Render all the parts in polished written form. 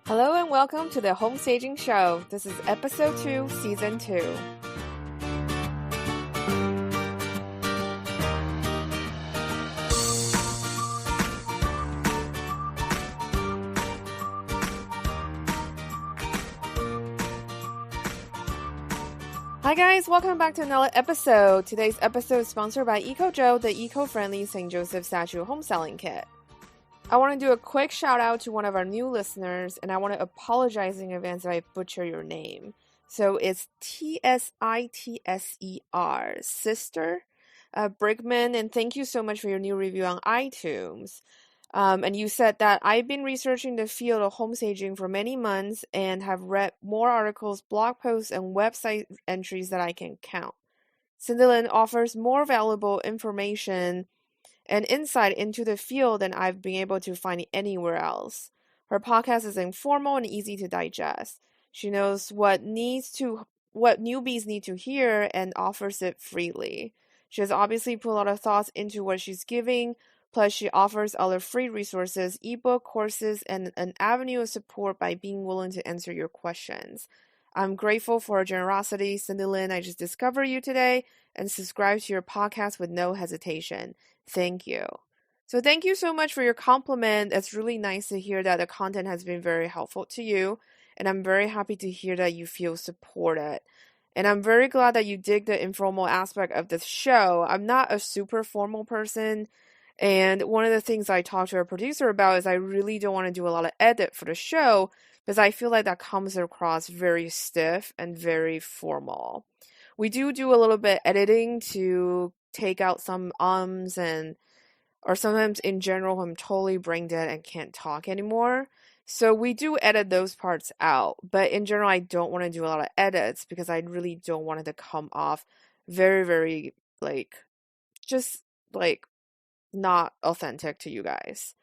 Hello and welcome to the Home Staging Show. This is episode 2, season 2. Hi guys, welcome back to another episode. Today's episode is sponsored by EcoJo, the eco-friendly St. Joseph statue home selling kit. I want to do a quick shout out to one of our new listeners, and I want to apologize in advance if I butcher your name. So it's T-S-I-T-S-E-R, Sister Brigman, and thank you so much for your new review on iTunes. And you said that I've been researching the field of home staging for many months and have read more articles, blog posts, and website entries that I can count. Cindy offers more valuable information and insight into the field than I've been able to find anywhere else. Her podcast is informal and easy to digest. She knows what newbies need to hear and offers it freely. She has obviously put a lot of thoughts into what she's giving, plus she offers other free resources, ebook courses, and an avenue of support by being willing to answer your questions. I'm grateful for her generosity. Cindy Lynn, I just discovered you today and subscribe to your podcast with no hesitation. Thank you. So thank you so much for your compliment. It's really nice to hear that the content has been very helpful to you. And I'm very happy to hear that you feel supported. And I'm very glad that you dig the informal aspect of this show. I'm not a super formal person. And one of the things I talked to our producer about is I really don't want to do a lot of edit for the show because I feel like that comes across very stiff and very formal. We do a little bit editing to take out some or sometimes in general I'm totally brain dead and can't talk anymore. So we do edit those parts out. But in general, I don't want to do a lot of edits because I really don't want it to come off very, very just not authentic to you guys.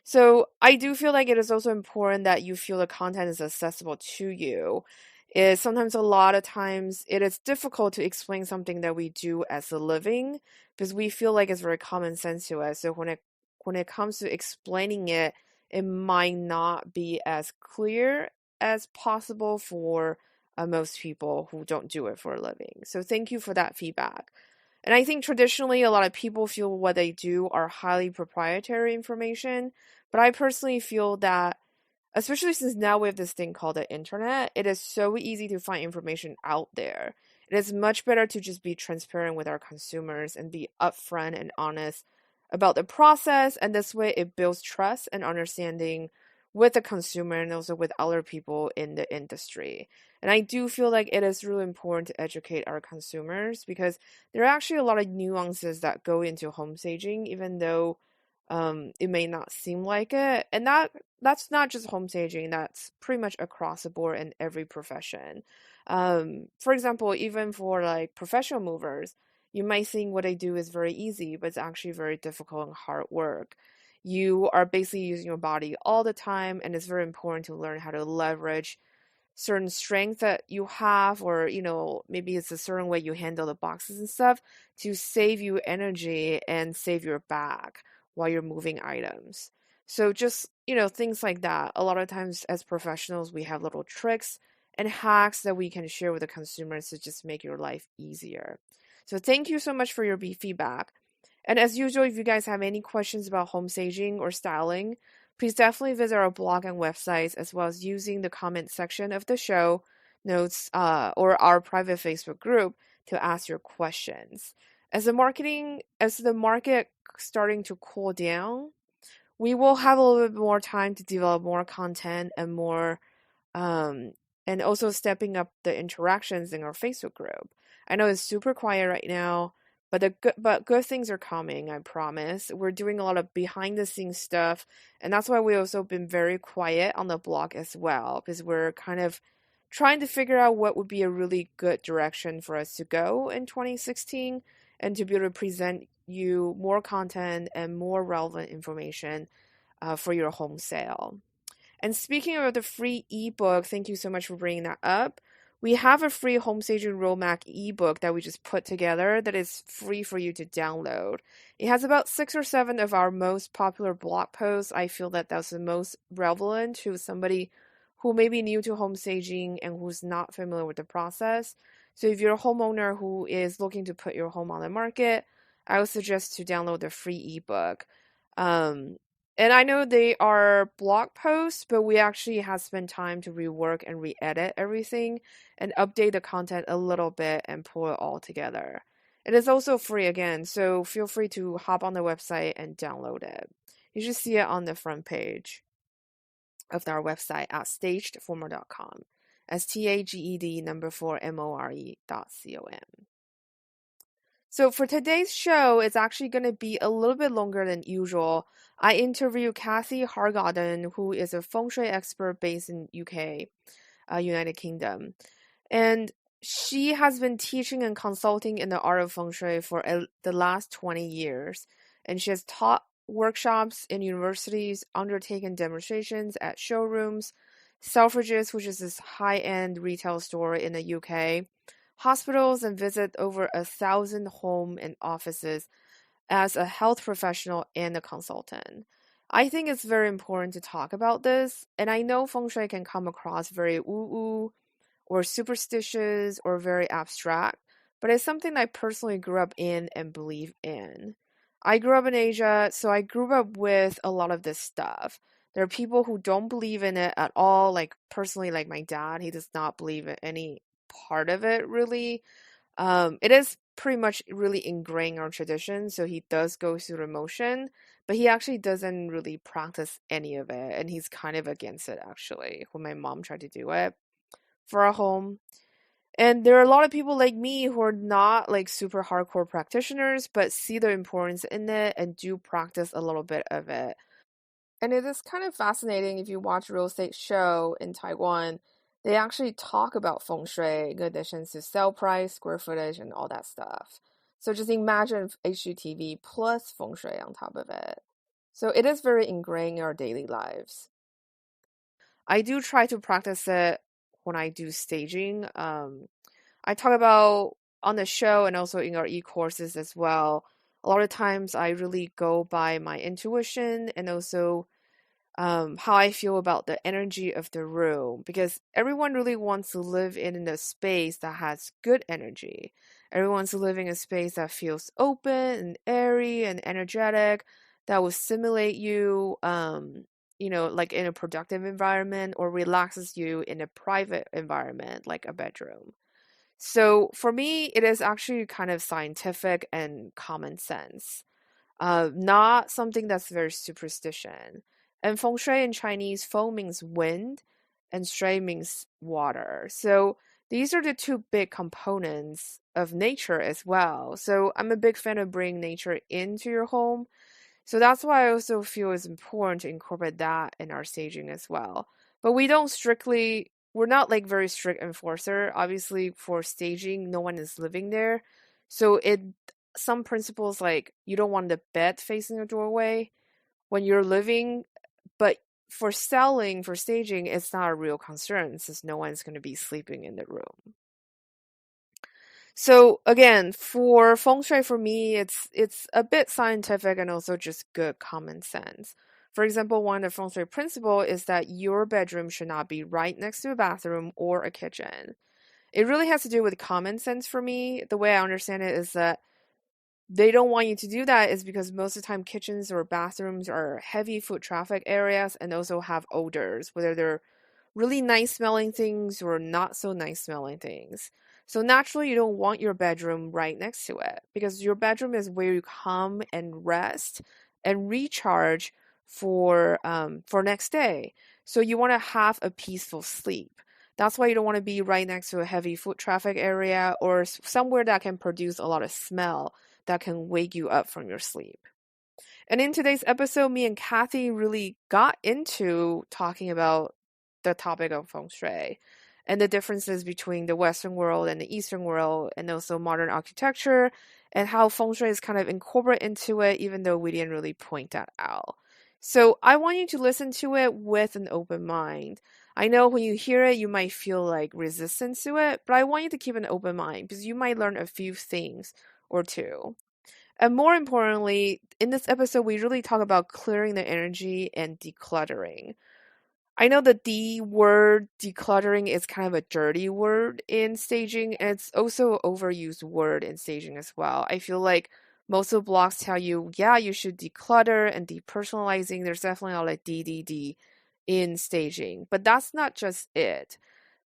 So I do feel like it is also important that you feel the content is accessible to you. Sometimes a lot of times it is difficult to explain something that we do as a living because we feel like it's very common sense to us. So when it comes to explaining it, it might not be as clear as possible for most people who don't do it for a living. So thank you for that feedback. And I think traditionally a lot of people feel what they do are highly proprietary information, but I personally feel that, especially since now we have this thing called the internet, it is so easy to find information out there. It is much better to just be transparent with our consumers and be upfront and honest about the process, and this way it builds trust and understanding with the consumer and also with other people in the industry. And I do feel like it is really important to educate our consumers because there are actually a lot of nuances that go into home staging, even though it may not seem like it. And that's not just home staging, that's pretty much across the board in every profession. For example, even for like professional movers, you might think what they do is very easy, but it's actually very difficult and hard work. You are basically using your body all the time, and it's very important to learn how to leverage certain strength that you have, or maybe it's a certain way you handle the boxes and stuff to save you energy and save your back while you're moving items. So just things like that. A lot of times as professionals we have little tricks and hacks that we can share with the consumers to just make your life easier. So thank you so much for your feedback. And as usual, if you guys have any questions about home staging or styling, please definitely visit our blog and websites, as well as using the comment section of the show notes or our private Facebook group to ask your questions. As the market starting to cool down, we will have a little bit more time to develop more content and more, and also stepping up the interactions in our Facebook group. I know it's super quiet right now, but good things are coming, I promise. We're doing a lot of behind the scenes stuff, and that's why we've also been very quiet on the blog as well, because we're kind of trying to figure out what would be a really good direction for us to go in 2016 and to be able to present you more content and more relevant information for your home sale. And speaking of the free ebook, thank you so much for bringing that up. We have a free home staging roadmap ebook that we just put together that is free for you to download. It has about 6 or 7 of our most popular blog posts. I feel that that's the most relevant to somebody who may be new to home staging and who's not familiar with the process. So if you're a homeowner who is looking to put your home on the market, I would suggest to download the free ebook. Um, and I know they are blog posts, but we actually have spent time to rework and re-edit everything and update the content a little bit and pull it all together. It is also free again, so feel free to hop on the website and download it. You should see it on the front page of our website at stagedformer.com. STAGED number 4 MORE.com. So for today's show, it's actually going to be a little bit longer than usual. I interview Cathi Hargaden, who is a Feng Shui expert based in UK, United Kingdom. And she has been teaching and consulting in the art of Feng Shui for the last 20 years. And she has taught workshops in universities, undertaken demonstrations at showrooms, Selfridges, which is this high-end retail store in the UK, hospitals, and visit over 1,000 homes and offices as a health professional and a consultant. I think it's very important to talk about this, and I know Feng Shui can come across very woo-woo or superstitious or very abstract, but it's something I personally grew up in and believe in. I grew up in Asia, so I grew up with a lot of this stuff. There are people who don't believe in it at all, like personally, like my dad, he does not believe in any part of it really. It is pretty much really ingrained in our tradition, so he does go through the motion, but he actually doesn't really practice any of it, and he's kind of against it actually when my mom tried to do it for our home. And there are a lot of people like me who are not like super hardcore practitioners, but see the importance in it and do practice a little bit of it. And it is kind of fascinating if you watch Real Estate Show in Taiwan. They actually talk about feng shui in addition to sale price, square footage, and all that stuff. So just imagine HGTV plus feng shui on top of it. So it is very ingrained in our daily lives. I do try to practice it when I do staging. I talk about on the show and also in our e-courses as well. A lot of times I really go by my intuition and also how I feel about the energy of the room because everyone really wants to live in a space that has good energy. Everyone wants to live in a space that feels open and airy and energetic, that will stimulate you, like in a productive environment or relaxes you in a private environment like a bedroom. So for me, it is actually kind of scientific and common sense, not something that's very superstition. And feng shui in Chinese, feng means wind and shui means water. So these are the two big components of nature as well. So I'm a big fan of bringing nature into your home. So that's why I also feel it's important to incorporate that in our staging as well. But we're not like very strict enforcer. Obviously, for staging, no one is living there. So some principles like you don't want the bed facing a doorway when you're living, but for selling, for staging, it's not a real concern since no one's going to be sleeping in the room. So again, for feng shui for me, it's a bit scientific and also just good common sense. For example, one of the feng shui principle is that your bedroom should not be right next to a bathroom or a kitchen. It really has to do with common sense for me. The way I understand it is that they don't want you to do that is because most of the time kitchens or bathrooms are heavy foot traffic areas and also have odors, whether they're really nice smelling things or not so nice smelling things. So naturally, you don't want your bedroom right next to it because your bedroom is where you come and rest and recharge for next day. So you want to have a peaceful sleep. That's why you don't want to be right next to a heavy foot traffic area or somewhere that can produce a lot of smell that can wake you up from your sleep. And in today's episode, me and Cathi really got into talking about the topic of feng shui and the differences between the Western world and the Eastern world, and also modern architecture, and how feng shui is kind of incorporated into it, even though we didn't really point that out. So I want you to listen to it with an open mind. I know when you hear it, you might feel like resistance to it, but I want you to keep an open mind because you might learn a few things or two. And more importantly, in this episode, we really talk about clearing the energy and decluttering. I know the D word, decluttering, is kind of a dirty word in staging, and it's also an overused word in staging as well. I feel like most of the blogs tell you, yeah, you should declutter and depersonalizing. There's definitely a lot of DDD in staging, but that's not just it.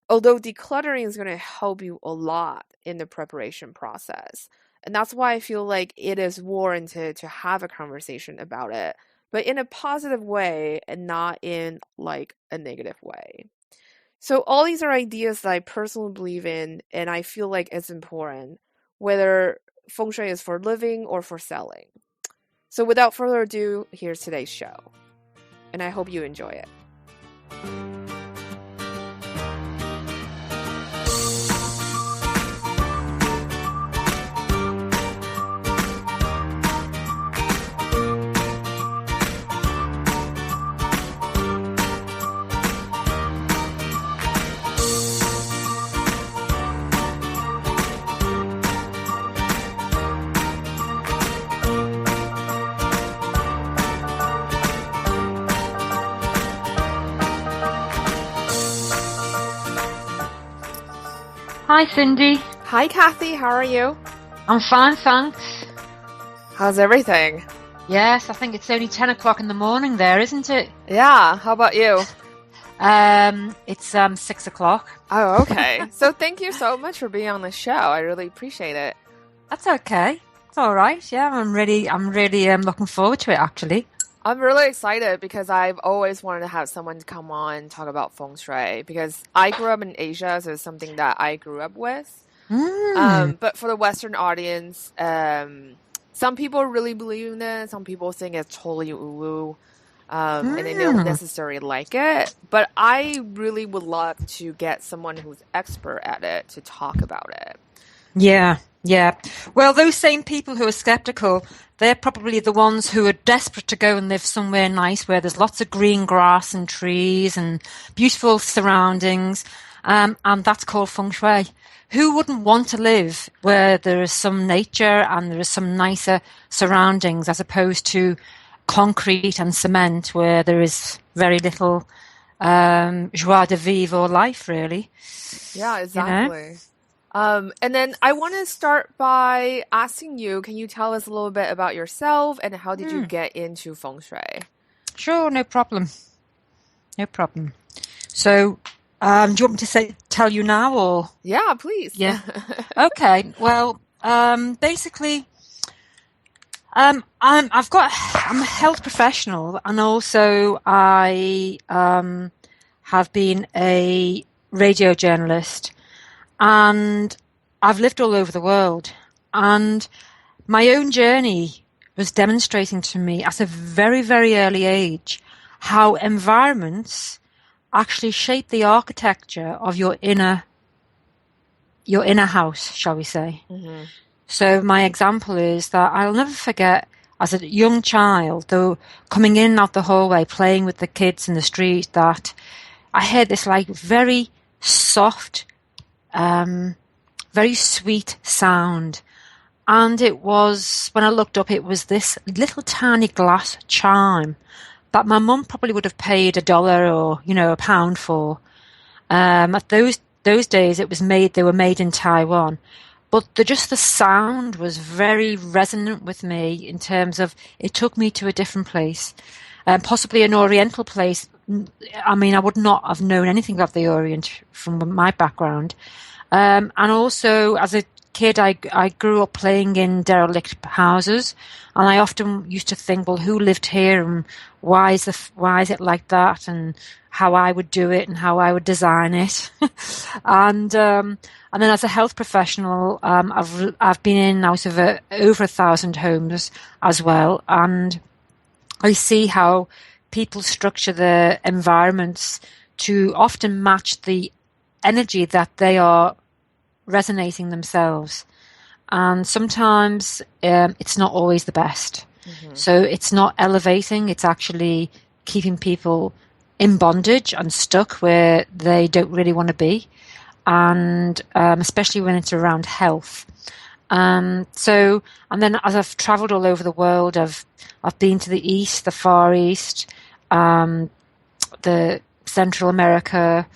Although decluttering is going to help you a lot in the preparation process. And that's why I feel like it is warranted to have a conversation about it, but in a positive way and not in like a negative way. So all these are ideas that I personally believe in and I feel like it's important, whether feng shui is for living or for selling. So without further ado, here's today's show. And I hope you enjoy it. Hi, Cindy. Hi, Cathi. How are you? I'm fine, thanks. How's everything? Yes, I think it's only 10 o'clock in the morning there, isn't it? Yeah. How about you? It's 6 o'clock. Oh, okay. So thank you so much for being on the show. I really appreciate it. That's okay. It's all right. Yeah, I'm really looking forward to it, actually. I'm really excited because I've always wanted to have someone to come on and talk about feng shui because I grew up in Asia, so it's something that I grew up with. But for the Western audience, some people really believe in it. Some people think it's totally woo-woo, and they don't necessarily like it. But I really would love to get someone who's expert at it to talk about it. Yeah. Well, those same people who are skeptical, they're probably the ones who are desperate to go and live somewhere nice where there's lots of green grass and trees and beautiful surroundings, and that's called feng shui. Who wouldn't want to live where there is some nature and there is some nicer surroundings as opposed to concrete and cement where there is very little joie de vivre or life, really? Yeah, exactly. You know? And then I want to start by asking you, can you tell us a little bit about yourself and how did you get into feng shui? Sure, no problem. So, do you want me to tell you now or? Yeah, please. Yeah. Okay. Well, basically, I'm a health professional and also I have been a radio journalist. And I've lived all over the world. And my own journey was demonstrating to me at a very, very early age how environments actually shape the architecture of your inner house, shall we say. Mm-hmm. So my example is that I'll never forget as a young child, though coming in and out the hallway, playing with the kids in the street, that I heard this like very soft, very sweet sound. And it was, when I looked up, it was this little tiny glass chime that my mum probably would have paid $1 or, £1 for. At those days, they were made in Taiwan. But the sound was very resonant with me in terms of it took me to a different place, possibly an Oriental place. I mean, I would not have known anything about the Orient from my background. And also, as a kid, I grew up playing in derelict houses, and I often used to think, well, who lived here, and why is it like that, and how I would do it, and how I would design it. And then, as a health professional, I've been in and out of over 1,000 homes as well, and I see how people structure their environments to often match the energy that they are resonating themselves. And sometimes it's not always the best. Mm-hmm. So it's not elevating, it's actually keeping people in bondage and stuck where they don't really want to be. And especially when it's around health. And then as I've traveled all over the world, I've been to the East, the Far East, the Central America,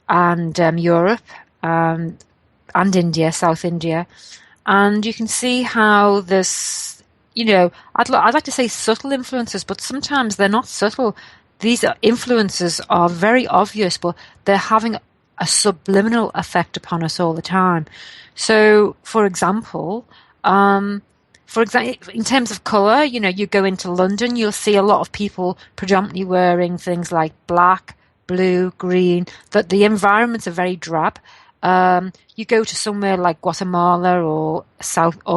and Europe, and India, South India. And you can see how there's, I'd like to say subtle influences, but sometimes they're not subtle. These influences are very obvious, but they're having a subliminal effect upon us all the time. So, in terms of colour, you go into London, you'll see a lot of people predominantly wearing things like black, blue, green, that the environments are very drab. You go to somewhere like Guatemala or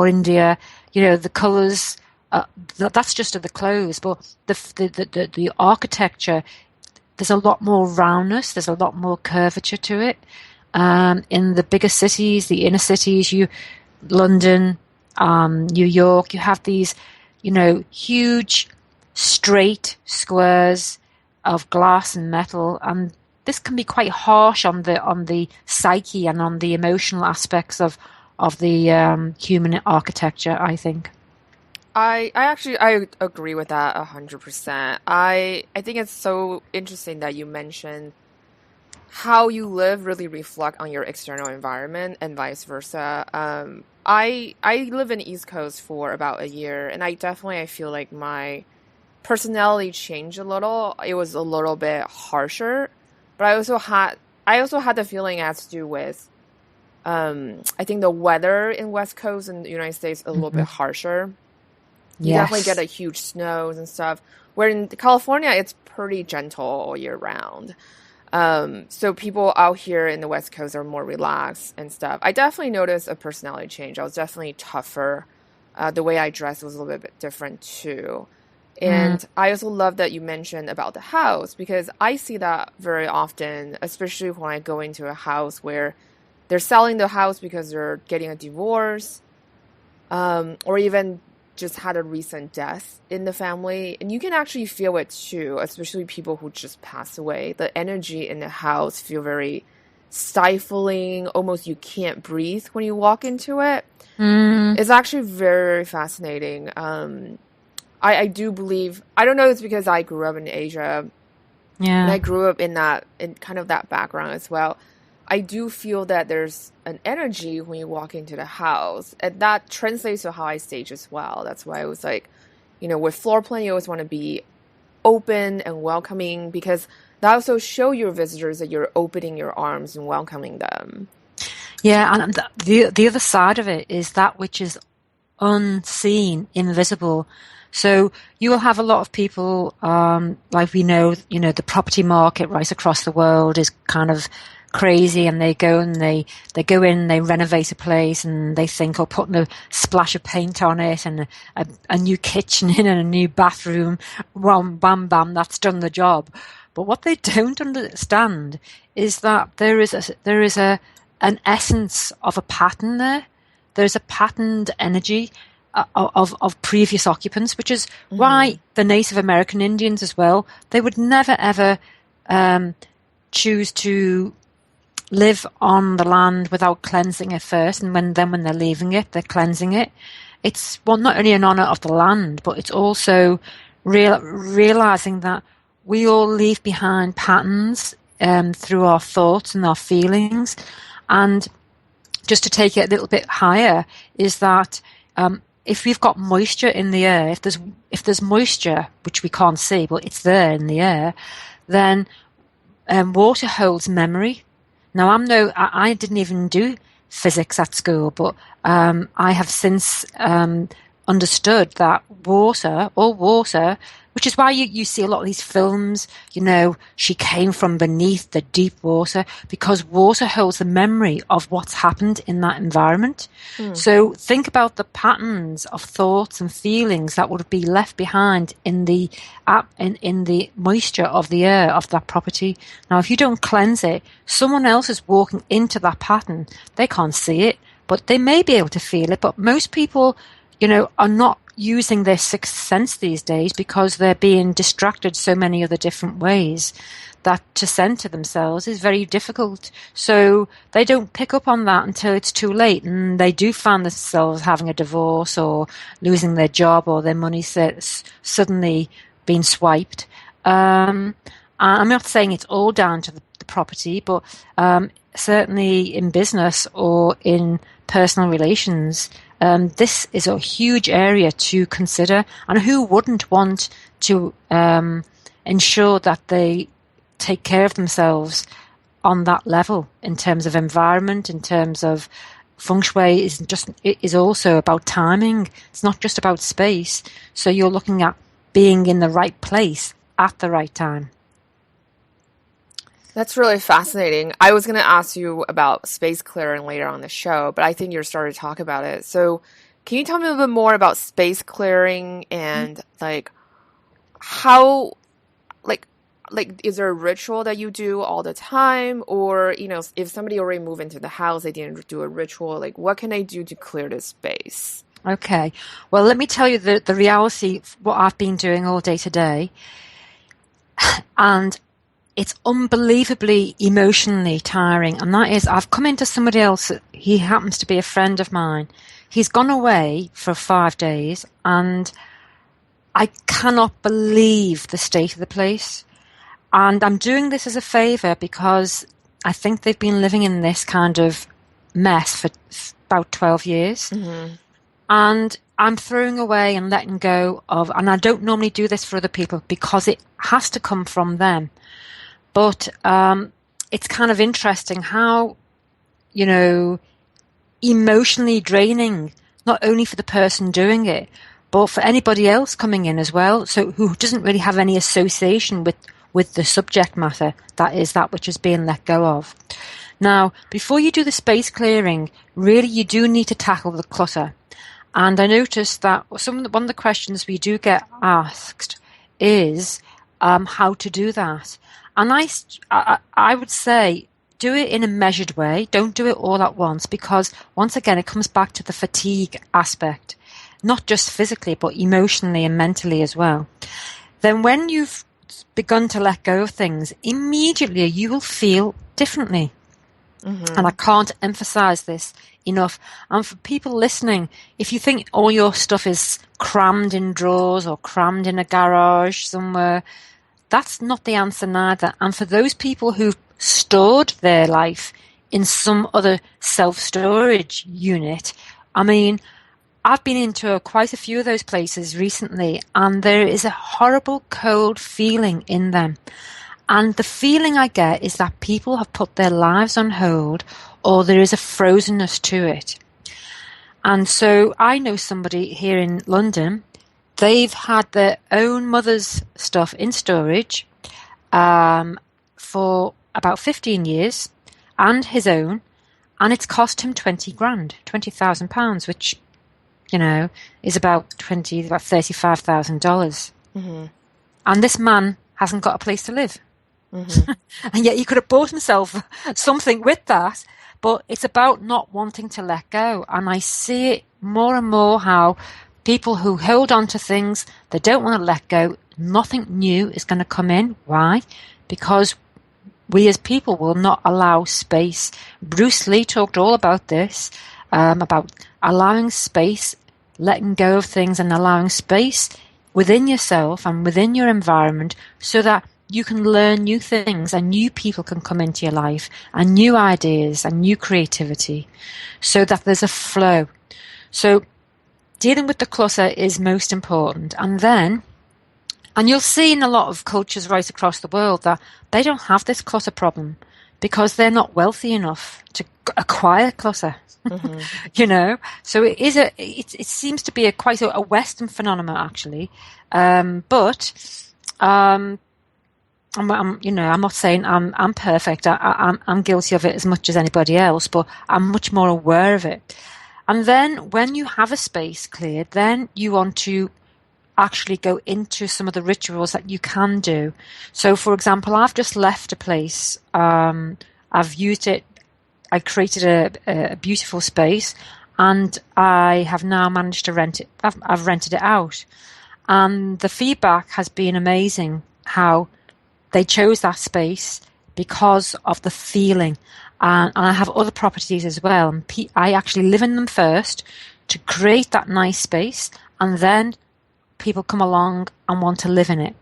India, the colours, that's just of the clothes, but the architecture, there's a lot more roundness, there's a lot more curvature to it. In the bigger cities, the inner cities, London, New York, you have these, huge straight squares of glass and metal, and this can be quite harsh on the psyche and on the emotional aspects of the human architecture, I think. I agree with that 100%. I think it's so interesting that you mentioned how you live really reflect on your external environment and vice versa. I live in the East Coast for about a year, and I feel like my personality changed a little. It was a little bit harsher, but I also had the feeling it has to do with I think the weather in West Coast in the United States is a little bit harsher. You definitely get a huge snows and stuff. Where in California, it's pretty gentle all year round. So people out here in the West Coast are more relaxed and stuff. I definitely noticed a personality change. I was definitely tougher. The way I dressed was a little bit different too. And I also love that you mentioned about the house, because I see that very often, especially when I go into a house where they're selling the house because they're getting a divorce, or even just had a recent death in the family. And you can actually feel it too, especially people who just passed away. The energy in the house feel very stifling, almost you can't breathe when you walk into it. It's actually very, very fascinating. I do believe, I don't know if it's because I grew up in Asia, and I grew up in kind of that background as well. I do feel that there's an energy when you walk into the house, and that translates to how I stage as well. That's why I was like, with floor plan, you always want to be open and welcoming, because that also show your visitors that you're opening your arms and welcoming them. Yeah, and the other side of it is that which is unseen, invisible. So you will have a lot of people, like we know, the property market right across the world is kind of crazy, and they go and they go in, they renovate a place, and they think, putting a splash of paint on it and a new kitchen in and a new bathroom, wham, bam, bam, that's done the job. But what they don't understand is that there is an essence of a pattern there. There's a patterned energy of previous occupants, which is why the Native American Indians as well, they would never ever choose to live on the land without cleansing it first, and when they're leaving it, they're cleansing it. It's not only an honor of the land, but it's also realizing that we all leave behind patterns through our thoughts and our feelings. And just to take it a little bit higher is that if we've got moisture in the air, if there's moisture, which we can't see, but it's there in the air, then water holds memory. Now, I didn't even do physics at school, but I have since understood that all water, which is why you see a lot of these films, she came from beneath the deep water, because water holds the memory of what's happened in that environment. So think about the patterns of thoughts and feelings that would be left behind in the moisture of the air of that property. Now, if you don't cleanse it, someone else is walking into that pattern. They can't see it, but they may be able to feel it. But most people, are not using their sixth sense these days, because they're being distracted so many other different ways that to center themselves is very difficult. So they don't pick up on that until it's too late, and they do find themselves having a divorce or losing their job or their money suddenly being swiped. And I'm not saying it's all down to the property, but certainly in business or in personal relations, this is a huge area to consider. And who wouldn't want to ensure that they take care of themselves on that level in terms of environment, in terms of Feng Shui is also about timing. It's not just about space. So you're looking at being in the right place at the right time. That's really fascinating. I was going to ask you about space clearing later on the show, but I think you're starting to talk about it. So can you tell me a little bit more about space clearing and like how, like, is there a ritual that you do all the time? Or, you know, if somebody already moved into the house, they didn't do a ritual, like what can I do to clear this space? Okay. Well, let me tell you the reality, what I've been doing all day today. And it's unbelievably emotionally tiring. And that is, I've come into somebody else. He happens to be a friend of mine. He's gone away for 5 days and I cannot believe the state of the place. And I'm doing this as a favor because I think they've been living in this kind of mess for about 12 years. Mm-hmm. And I'm throwing away and letting go of, and I don't normally do this for other people because it has to come from them. But it's kind of interesting how, you know, emotionally draining, not only for the person doing it, but for anybody else coming in as well. So who doesn't really have any association with the subject matter, that is that which is being let go of. Now, before you do the space clearing, really you do need to tackle the clutter. And I noticed that one of the questions we do get asked is how to do that. And I would say do it in a measured way. Don't do it all at once because, once again, it comes back to the fatigue aspect, not just physically, but emotionally and mentally as well. Then when you've begun to let go of things, immediately you will feel differently. Mm-hmm. And I can't emphasize this enough. And for people listening, if you think all your stuff is crammed in drawers or crammed in a garage somewhere, that's not the answer neither. And for those people who've stored their life in some other self-storage unit, I mean, I've been into quite a few of those places recently, and there is a horrible cold feeling in them. And the feeling I get is that people have put their lives on hold, or there is a frozenness to it. And so I know somebody here in London, they've had their own mother's stuff in storage for about 15 years, and his own, and it's cost him 20 grand, £20,000, which, you know, is about $35,000. Mm-hmm. And this man hasn't got a place to live. Mm-hmm. And yet he could have bought himself something with that, but it's about not wanting to let go. And I see it more and more how people who hold on to things, they don't want to let go, nothing new is going to come in. Why? Because we as people will not allow space. Bruce Lee talked all about this, about allowing space, letting go of things and allowing space within yourself and within your environment so that you can learn new things and new people can come into your life and new ideas and new creativity so that there's a flow. So dealing with the clutter is most important. And you'll see in a lot of cultures right across the world that they don't have this clutter problem because they're not wealthy enough to acquire clutter. Mm-hmm. You know, so it seems to be quite a Western phenomenon actually, but I'm not saying I'm perfect. I'm guilty of it as much as anybody else, but I'm much more aware of it. And then when you have a space cleared, then you want to actually go into some of the rituals that you can do. So, for example, I've just left a place. I've used it. I created a beautiful space, and I have now managed to rent it. I've rented it out, and the feedback has been amazing. How they chose that space because of the feeling. And I have other properties as well. And I actually live in them first to create that nice space. And then people come along and want to live in it.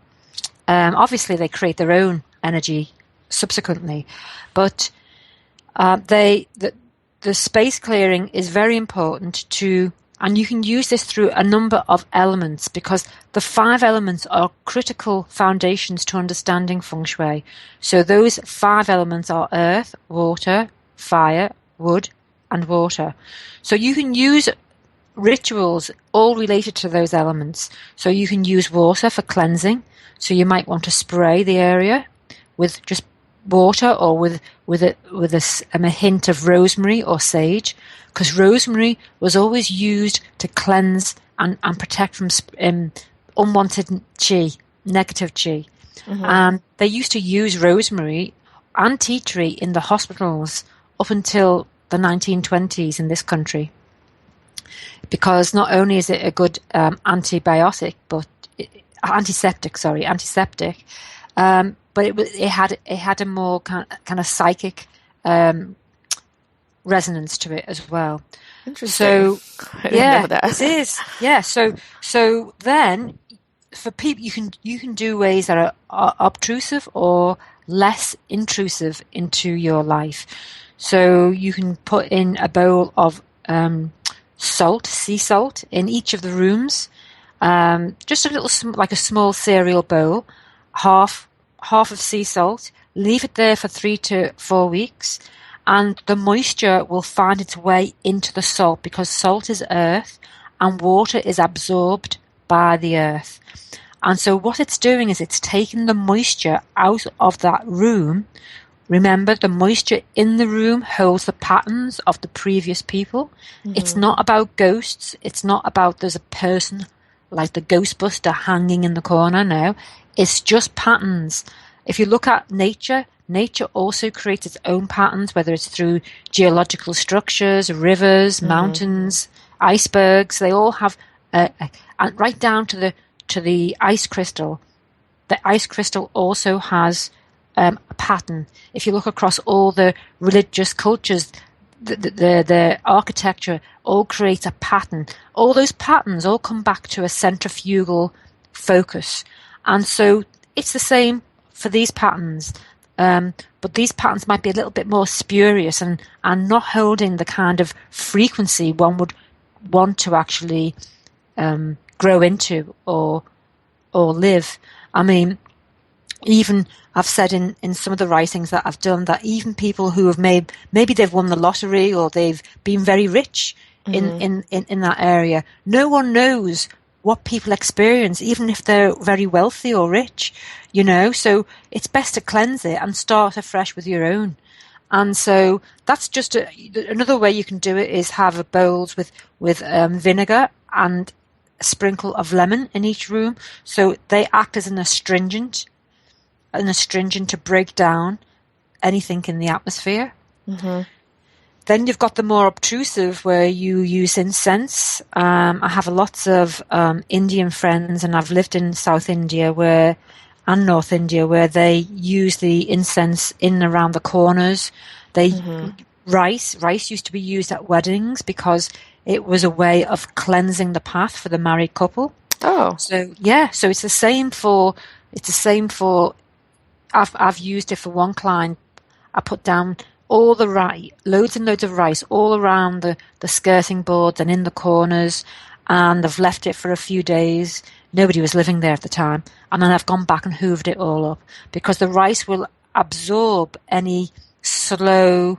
Obviously, they create their own energy subsequently. But the space clearing is very important to, and you can use this through a number of elements because the 5 elements are critical foundations to understanding Feng Shui. So those 5 elements are earth, water, fire, wood, and water. So you can use rituals all related to those elements. So you can use water for cleansing. So you might want to spray the area with just water or with a hint of rosemary or sage, because rosemary was always used to cleanse and protect from unwanted qi, negative qi. And they used to use rosemary and tea tree in the hospitals up until the 1920s in this country, because not only is it a good antibiotic, but antiseptic, but it had a more kind of psychic resonance to it as well. Interesting. So I didn't know that. It is. Yeah. So then for people, you can do ways that are obtrusive or less intrusive into your life. So you can put in a bowl of salt, sea salt, in each of the rooms. Just a little, like a small cereal bowl, half of sea salt. Leave it there for 3 to 4 weeks, and the moisture will find its way into the salt, because salt is earth and water is absorbed by the earth. And so what it's doing is it's taking the moisture out of that room. Remember, the moisture in the room holds the patterns of the previous people. It's not about ghosts. It's not about there's a person like the Ghostbuster hanging in the corner now. It's just patterns. If you look at nature, nature also creates its own patterns, whether it's through geological structures, rivers, mountains, icebergs. They all have, and right down to the ice crystal. The ice crystal also has a pattern. If you look across all the religious cultures, the architecture all creates a pattern. All those patterns all come back to a centrifugal focus. And so it's the same for these patterns. But these patterns might be a little bit more spurious and not holding the kind of frequency one would want to actually grow into or live. I mean, even I've said in some of the writings that I've done that even people who have maybe they've won the lottery or they've been very rich in that area, no one knows what people experience, even if they're very wealthy or rich, so it's best to cleanse it and start afresh with your own. And so that's just another way you can do it, is have bowls with vinegar and a sprinkle of lemon in each room, so they act as an astringent to break down anything in the atmosphere. Then you've got the more obtrusive, where you use incense. I have lots of Indian friends, and I've lived in South India and North India, where they use the incense in and around the corners. Rice used to be used at weddings because it was a way of cleansing the path for the married couple. Oh, so it's the same for. I've used it for one client. I put down all the rice, loads and loads of rice all around the skirting boards and in the corners, and I've left it for a few days. Nobody was living there at the time, and then I've gone back and hooved it all up, because the rice will absorb any slow,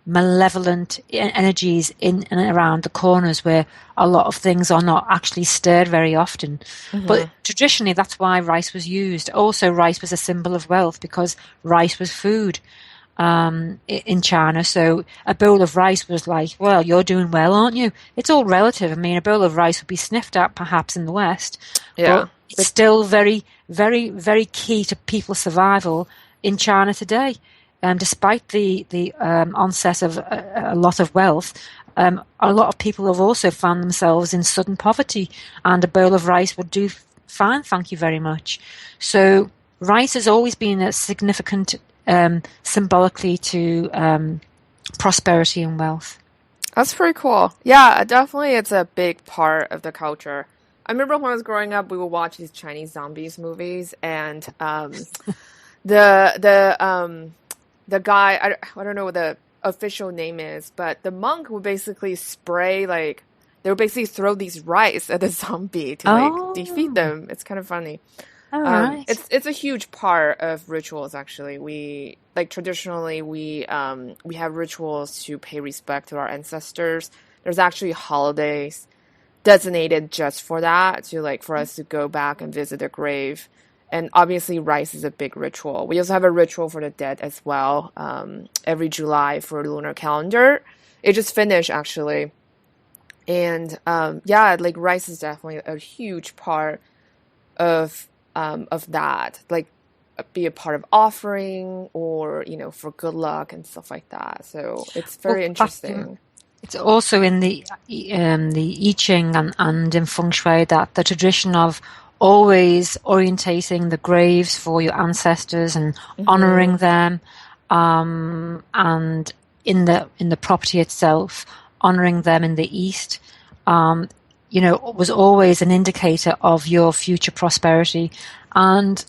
malevolent energies in and around the corners where a lot of things are not actually stirred very often. But traditionally, that's why rice was used. Also, rice was a symbol of wealth, because rice was food in China. So a bowl of rice was like, well, you're doing well, aren't you? It's all relative. I mean, a bowl of rice would be sniffed at perhaps in the West, but it's still very, very, very key to people's survival in China today. Despite the onset of a lot of wealth, a lot of people have also found themselves in sudden poverty, and a bowl of rice would do fine, thank you very much. So rice has always been a significant symbolically to prosperity and wealth. That's pretty cool. Yeah, definitely it's a big part of the culture. I remember when I was growing up, we would watch these Chinese zombies movies, and the guy, I don't know what the official name is, but the monk would basically spray like they would basically throw these rice at the zombie to like defeat Oh, them. It's kind of funny. all right. It's a huge part of rituals actually. We like traditionally we have rituals to pay respect to our ancestors. There's actually holidays designated just for that, to like for us to go back and visit the grave. And obviously rice is a big ritual. We also have a ritual for the dead as well, every July for the lunar calendar. It just finished actually. And yeah, like rice is definitely a huge part of that. Like be a part of offering or, you know, for good luck and stuff like that. So it's Well, very interesting. it's also in the I Ching and in Feng Shui that the tradition of always orientating the graves for your ancestors and Hmm. honoring them, and in the property itself, honoring them in the East, um, was always an indicator of your future prosperity. And,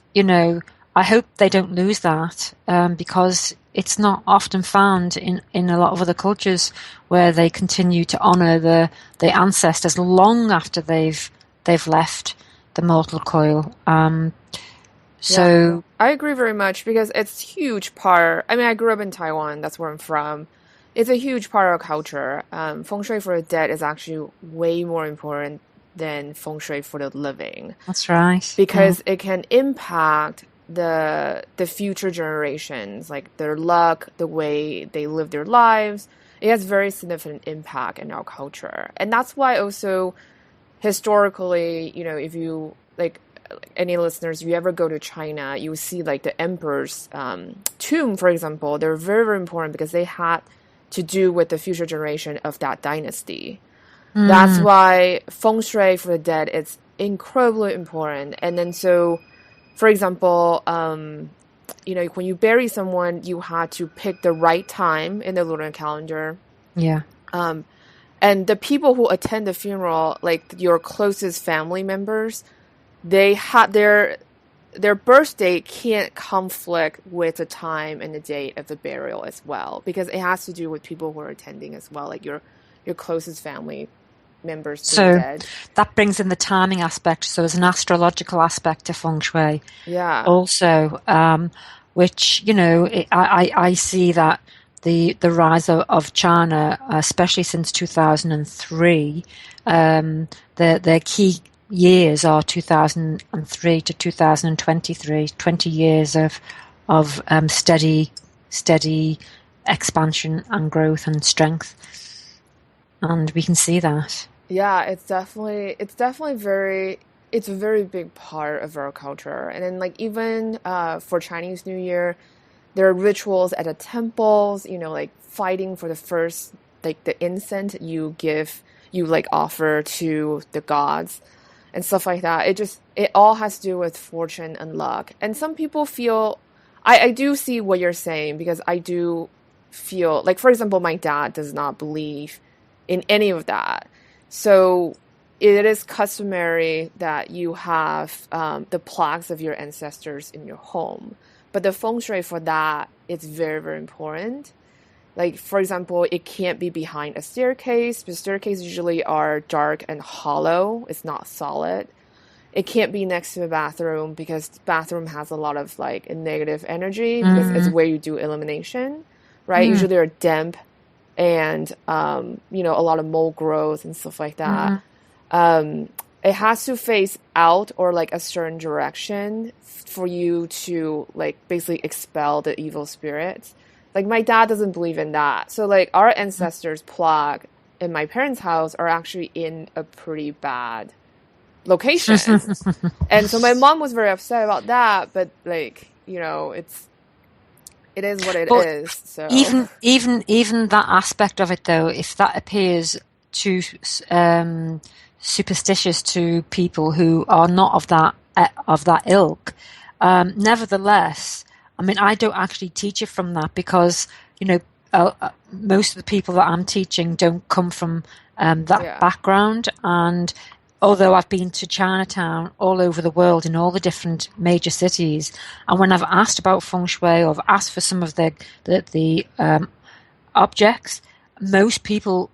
I hope they don't lose that, because it's not often found in a lot of other cultures where they continue to honor the ancestors long after they've left the mortal coil. Yeah, So I agree very much because it's huge part. I mean, I grew up in Taiwan. That's where I'm from. It's a huge part of our culture. Feng Shui for the dead is actually way more important than Feng Shui for the living that's right. Yeah. because it can impact the future generations, like their luck, the way they live their lives. It has very significant impact in our culture, and that's why also historically, you know, if you like any listeners, if you ever go to China, you will see like the emperor's tomb, for example. They're very, very important because they had to do with the future generation of that dynasty. That's Mm, why feng shui for the dead is incredibly important. And then so, for example, you know, when you bury someone, you had to pick the right time in the lunar calendar. yeah. Um, and the people who attend the funeral, like your closest family members, they had their birth date can't conflict with the time and the date of the burial as well because it has to do with people who are attending as well, like your closest family members to the So dead. that brings in the timing aspect. So there's an astrological aspect to feng shui Yeah. also, which I see that the rise of China, especially since 2003, their key years are 2003 to 2023, 20 years of steady expansion and growth and strength, and we can see that. Yeah, it's definitely very it's a very big part of our culture. And then like even for Chinese New Year, there are rituals at the temples, you know, like fighting for the first like the incense you like offer to the gods and stuff like that. It all has to do with fortune and luck. And some people feel I do see what you're saying because I do feel like for example my dad does not believe in any of that. So it is customary that you have the plaques of your ancestors in your home. But the feng shui for that is very, very important. Like, for example, it can't be behind a staircase. The staircases usually are dark and hollow. It's not solid. It can't be next to a bathroom because the bathroom has a lot of like a negative energy because it's Mm, where you do elimination, right? mm, Usually they're damp and you know, a lot of mold growth and stuff like that. mm. Um, it has to face out or like a certain direction for you to like basically expel the evil spirits. Like my dad doesn't believe in that. So like our ancestors' plaque in my parents' house are actually in a pretty bad location. And so my mom was very upset about that, but like, you know, it is what it But is. So even that aspect of it, though, if that appears too um, superstitious to people who are not of that ilk, nevertheless, I mean, I don't actually teach it from that because you know most of the people that I'm teaching don't come from that yeah. background, and although I've been to Chinatown all over the world in all the different major cities, and when I've asked about feng shui or I've asked for some of the objects, most people,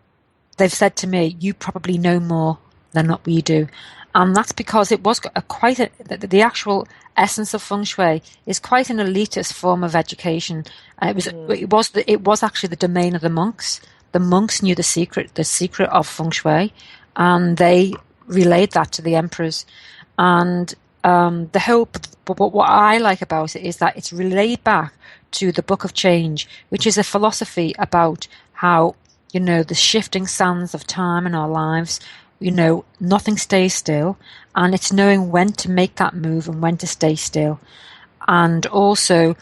they've said to me, "You probably know more than what we do," and that's because it was the actual essence of feng shui is quite an elitist form of education. It was actually the domain of the monks. The monks knew the secret of feng shui, and they relayed that to the emperors. And the hope, but what I like about it is that it's relayed back to the Book of Change, which is a philosophy about how, the shifting sands of time in our lives, nothing stays still, and it's knowing when to make that move and when to stay still. And also,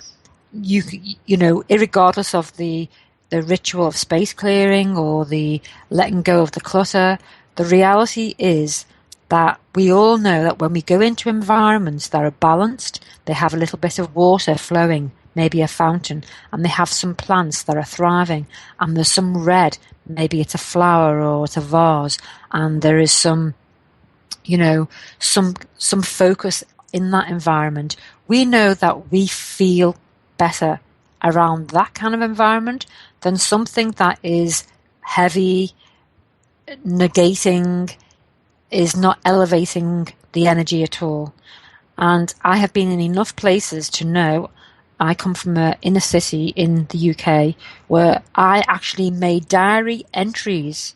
irregardless of the ritual of space clearing or the letting go of the clutter, the reality is that we all know that when we go into environments that are balanced, they have a little bit of water flowing, maybe a fountain, and they have some plants that are thriving, and there's some red, maybe it's a flower or it's a vase, and there is some focus in that environment. We know that we feel better around that kind of environment than something that is heavy, negating, is not elevating the energy at all. And I have been in enough places to know, I come from an inner city in the UK where I actually made diary entries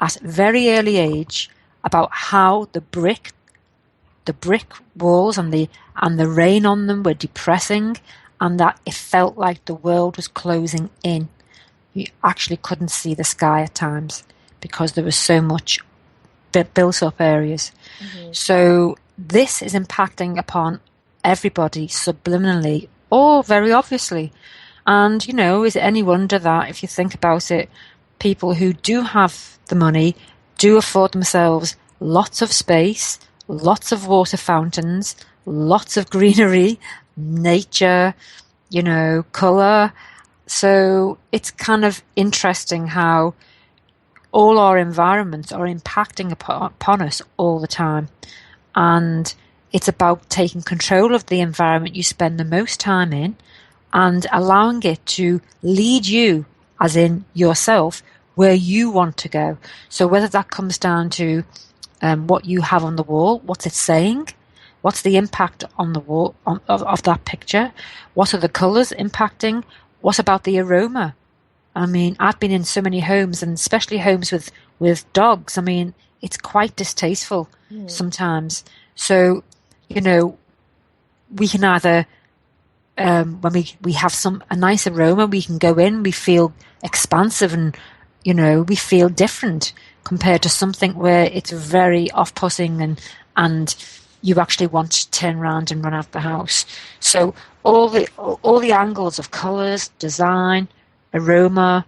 at a very early age about how the brick walls and the rain on them were depressing, and that it felt like the world was closing in. You actually couldn't see the sky at times because there was so much built up areas. Mm-hmm. So this is impacting upon everybody subliminally or very obviously. And, is it any wonder that if you think about it, people who do have the money do afford themselves lots of space, lots of water fountains, lots of greenery, nature, colour. So it's kind of interesting how all our environments are impacting upon us all the time. And it's about taking control of the environment you spend the most time in and allowing it to lead you, as in yourself, where you want to go. So whether that comes down to what you have on the wall, what's it saying? What's the impact on the wall of that picture? What are the colours impacting? What about the aroma? I mean, I've been in so many homes, and especially homes with dogs. I mean, it's quite distasteful sometimes. So, we can either, when we have a nice aroma, we can go in, we feel expansive and, we feel different compared to something where it's very off-putting and you actually want to turn around and run out the house. So all the angles of colours, design, aroma,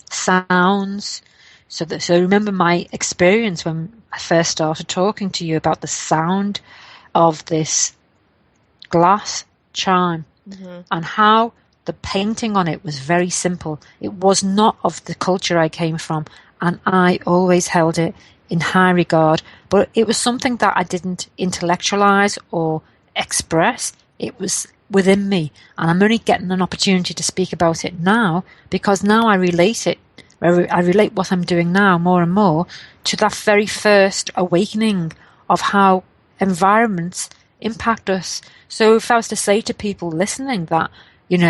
sounds. So remember my experience when I first started talking to you about the sound of this glass chime, and how the painting on it was very simple. It was not of the culture I came from, and I always held it in high regard, but it was something that I didn't intellectualize or express. It was within me, and I'm only getting an opportunity to speak about it now because now I relate what I'm doing now more and more to that very first awakening of how environments impact us. So if I was to say to people listening that,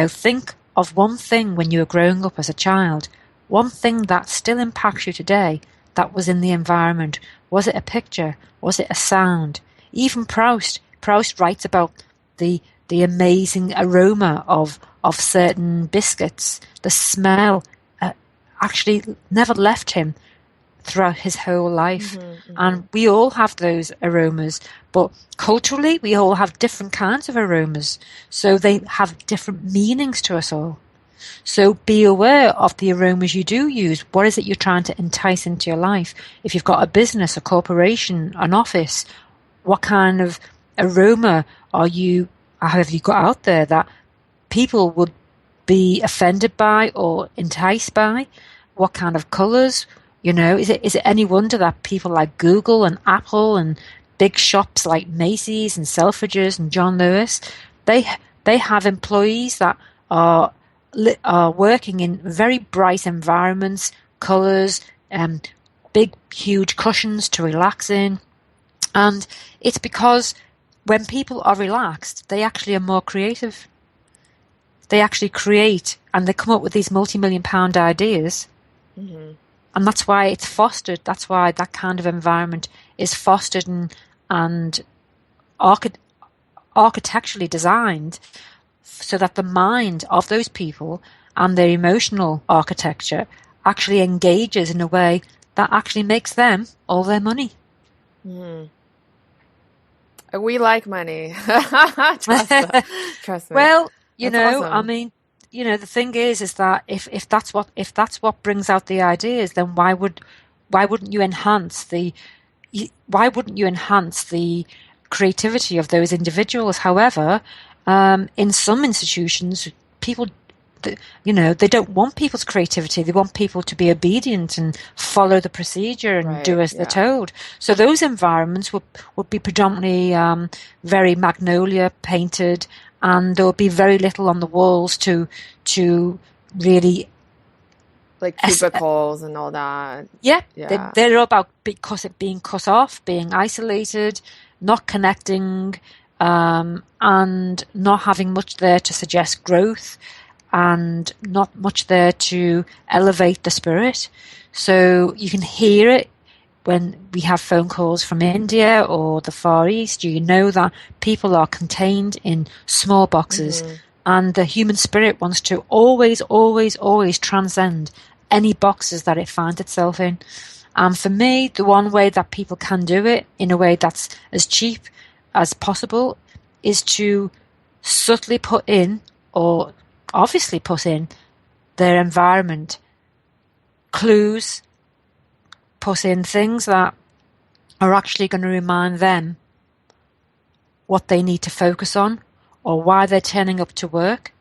think of one thing when you were growing up as a child, one thing that still impacts you today that was in the environment. Was it a picture? Was it a sound? Even Proust writes about the amazing aroma of certain biscuits. The smell actually never left him throughout his whole life. And we all have those aromas, but culturally we all have different kinds of aromas, so they have different meanings to us all. So be aware of the aromas you do use. What is it you're trying to entice into your life? If you've got a business, a corporation, an office, what kind of aroma have you got out there that people would be offended by or enticed by? What kind of colours? Is it any wonder that people like Google and Apple and big shops like Macy's and Selfridges and John Lewis, they they have employees that are are working in very bright environments, colours, um, big huge cushions to relax in, and it's because when people are relaxed, they actually are more creative. They actually create and they come up with these multi-million-pound ideas. Mm-hmm. And that's why it's fostered. That's why that kind of environment is fostered and architecturally designed so that the mind of those people and their emotional architecture actually engages in a way that actually makes them all their money. Mm-hmm. We like money. Trust me. Well, That's awesome. I mean, the thing is that if that's what brings out the ideas, then why wouldn't you enhance the creativity of those individuals? However, in some institutions, people, they don't want people's creativity. They want people to be obedient and follow the procedure and do as they're told. So those environments would be predominantly very magnolia painted, and there would be very little on the walls to really like cubicles and all that. Yeah. They're all about being cut off, being isolated, not connecting, and not having much there to suggest growth, and not much there to elevate the spirit. So you can hear it when we have phone calls from India or the Far East. You know that people are contained in small boxes, and the human spirit wants to always, always, always transcend any boxes that it finds itself in. And for me, the one way that people can do it in a way that's as cheap as possible is to subtly put in, or obviously put in, their environment clues, put in things that are actually going to remind them what they need to focus on or why they're turning up to work.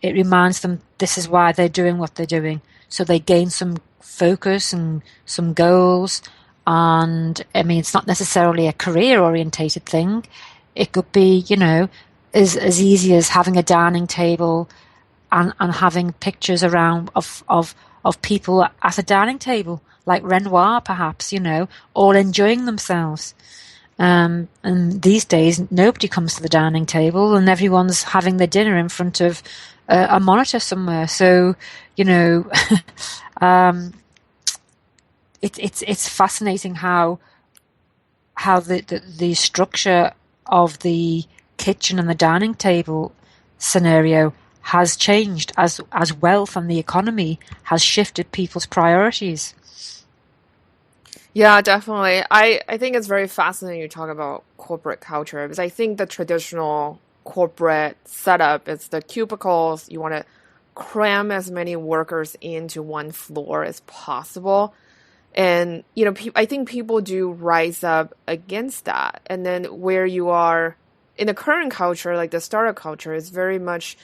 It reminds them this is why they're doing what they're doing. So they gain some focus and some goals. And I mean, it's not necessarily a career orientated thing. It could be, as easy as having a dining table and having pictures around of people at a dining table, like Renoir, perhaps, all enjoying themselves. And these days, nobody comes to the dining table and everyone's having their dinner in front of a monitor somewhere. So, it's fascinating how the structure of the kitchen and the dining table scenario has changed as wealth and the economy has shifted people's priorities. Yeah, definitely. I think it's very fascinating you talk about corporate culture, because I think the traditional corporate setup is the cubicles. You want to cram as many workers into one floor as possible. And, I think people do rise up against that. And then where you are in the current culture, like the startup culture, is very much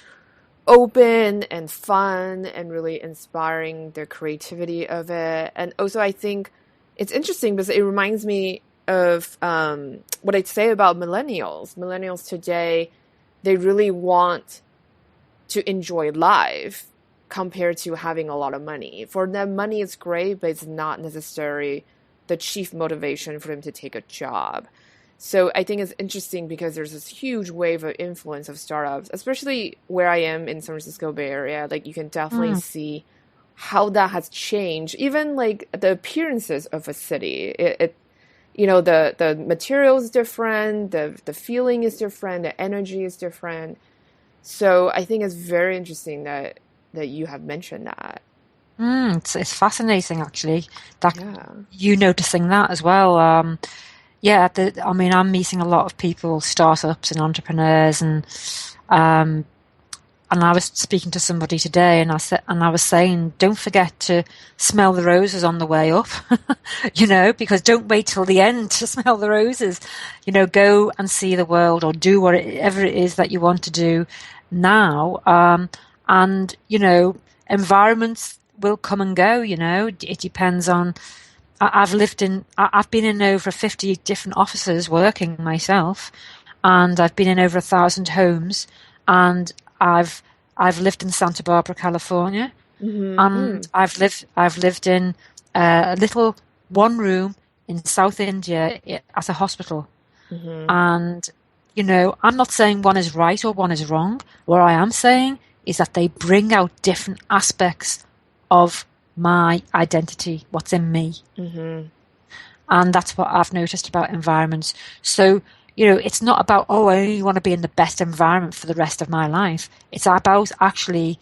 open and fun and really inspiring the creativity of it. And also, I think it's interesting because it reminds me of what I'd say about millennials. Millennials today, they really want to enjoy life compared to having a lot of money. For them, money is great, but it's not necessarily the chief motivation for them to take a job. So I think it's interesting because there's this huge wave of influence of startups, especially where I am in San Francisco Bay Area. Like, you can definitely see how that has changed. Even like the appearances of a city, the material is different, the feeling is different, the energy is different. So I think it's very interesting that you have mentioned that. It's fascinating, actually, that you noticing that as well. I'm meeting a lot of people, startups and entrepreneurs, and I was speaking to somebody today, and I was saying, don't forget to smell the roses on the way up, because don't wait till the end to smell the roses. Go and see the world, or do whatever it is that you want to do now. And environments will come and go, you know. It depends on. I've been in over 50 different offices working myself, and I've been in over 1,000 homes, and I've lived in Santa Barbara, California, and I've lived in a little one room in South India at a hospital. And, you know, I'm not saying one is right or one is wrong. What I am saying is that they bring out different aspects of my identity, what's in me. And that's what I've noticed about environments. So, you know, it's not about, oh, I only want to be in the best environment for the rest of my life. It's about actually,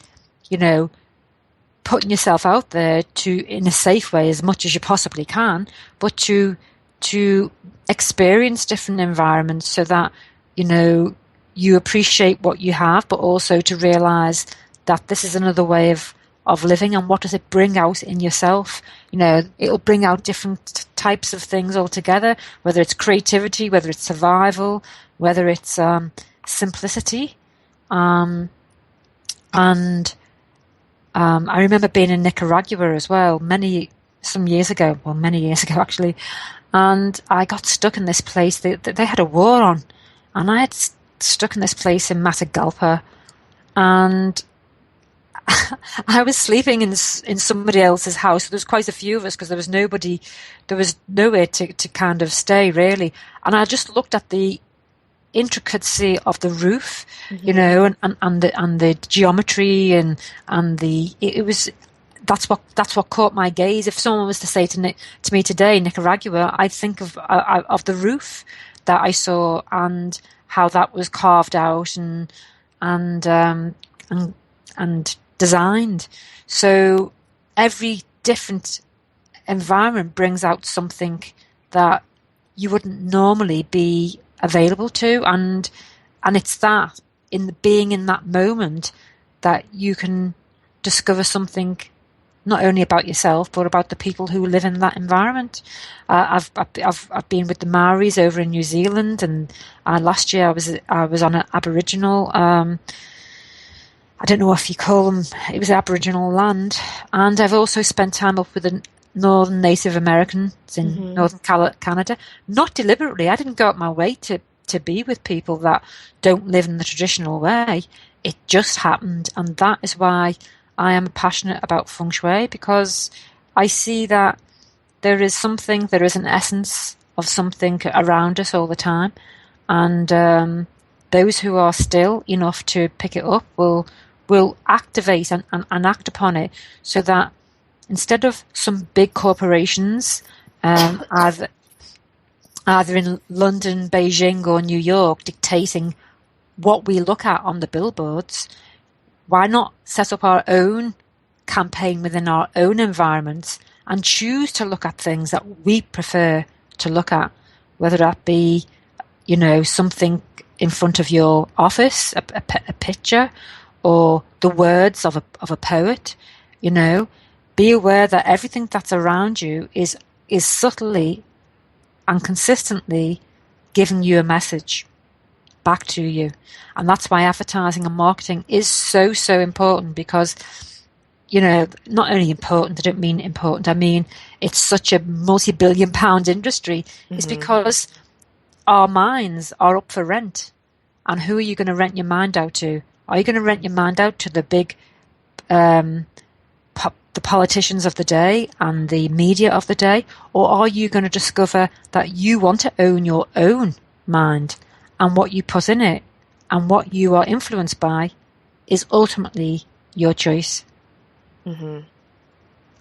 you know, putting yourself out there in a safe way as much as you possibly can, but to experience different environments so that, you know, you appreciate what you have, but also to realize that this is another way of living, and what does it bring out in yourself. You know, it'll bring out different types of things altogether, whether it's creativity, whether it's survival, whether it's simplicity. I remember being in Nicaragua as well, many years ago actually, and I got stuck in this place. They had a war on, and I had stuck in this place in Matagalpa, and I was sleeping in somebody else's house. There was quite a few of us because there was nowhere to kind of stay really. And I just looked at the intricacy of the roof, you know, and the geometry and that's what caught my gaze. If someone was to say to me today, Nicaragua, I'd think of the roof that I saw and how that was carved out and designed. So every different environment brings out something that you wouldn't normally be available to, and it's that being in that moment that you can discover something not only about yourself but about the people who live in that environment. I've been with the Maoris over in New Zealand, and last year I was on an Aboriginal. I don't know if you call them. It was Aboriginal land, and I've also spent time up with the Northern Native Americans in Northern Canada. Not deliberately. I didn't go out my way to be with people that don't live in the traditional way. It just happened, and that is why I am passionate about Feng Shui, because I see that there is an essence of something around us all the time, and those who are still enough to pick it up will activate and act upon it, so that instead of some big corporations, either in London, Beijing or New York, dictating what we look at on the billboards, why not set up our own campaign within our own environments and choose to look at things that we prefer to look at, whether that be, you know, something in front of your office, a picture, or the words of a poet. You know, be aware that everything that's around you is subtly and consistently giving you a message back to you. And that's why advertising and marketing is so, so important, because, you know, not only important, I don't mean important, I mean it's such a multi-billion pound industry. It's because our minds are up for rent. And who are you going to rent your mind out to? Are you going to rent your mind out to the big, the politicians of the day and the media of the day? Or are you going to discover that you want to own your own mind, and what you put in it and what you are influenced by is ultimately your choice? And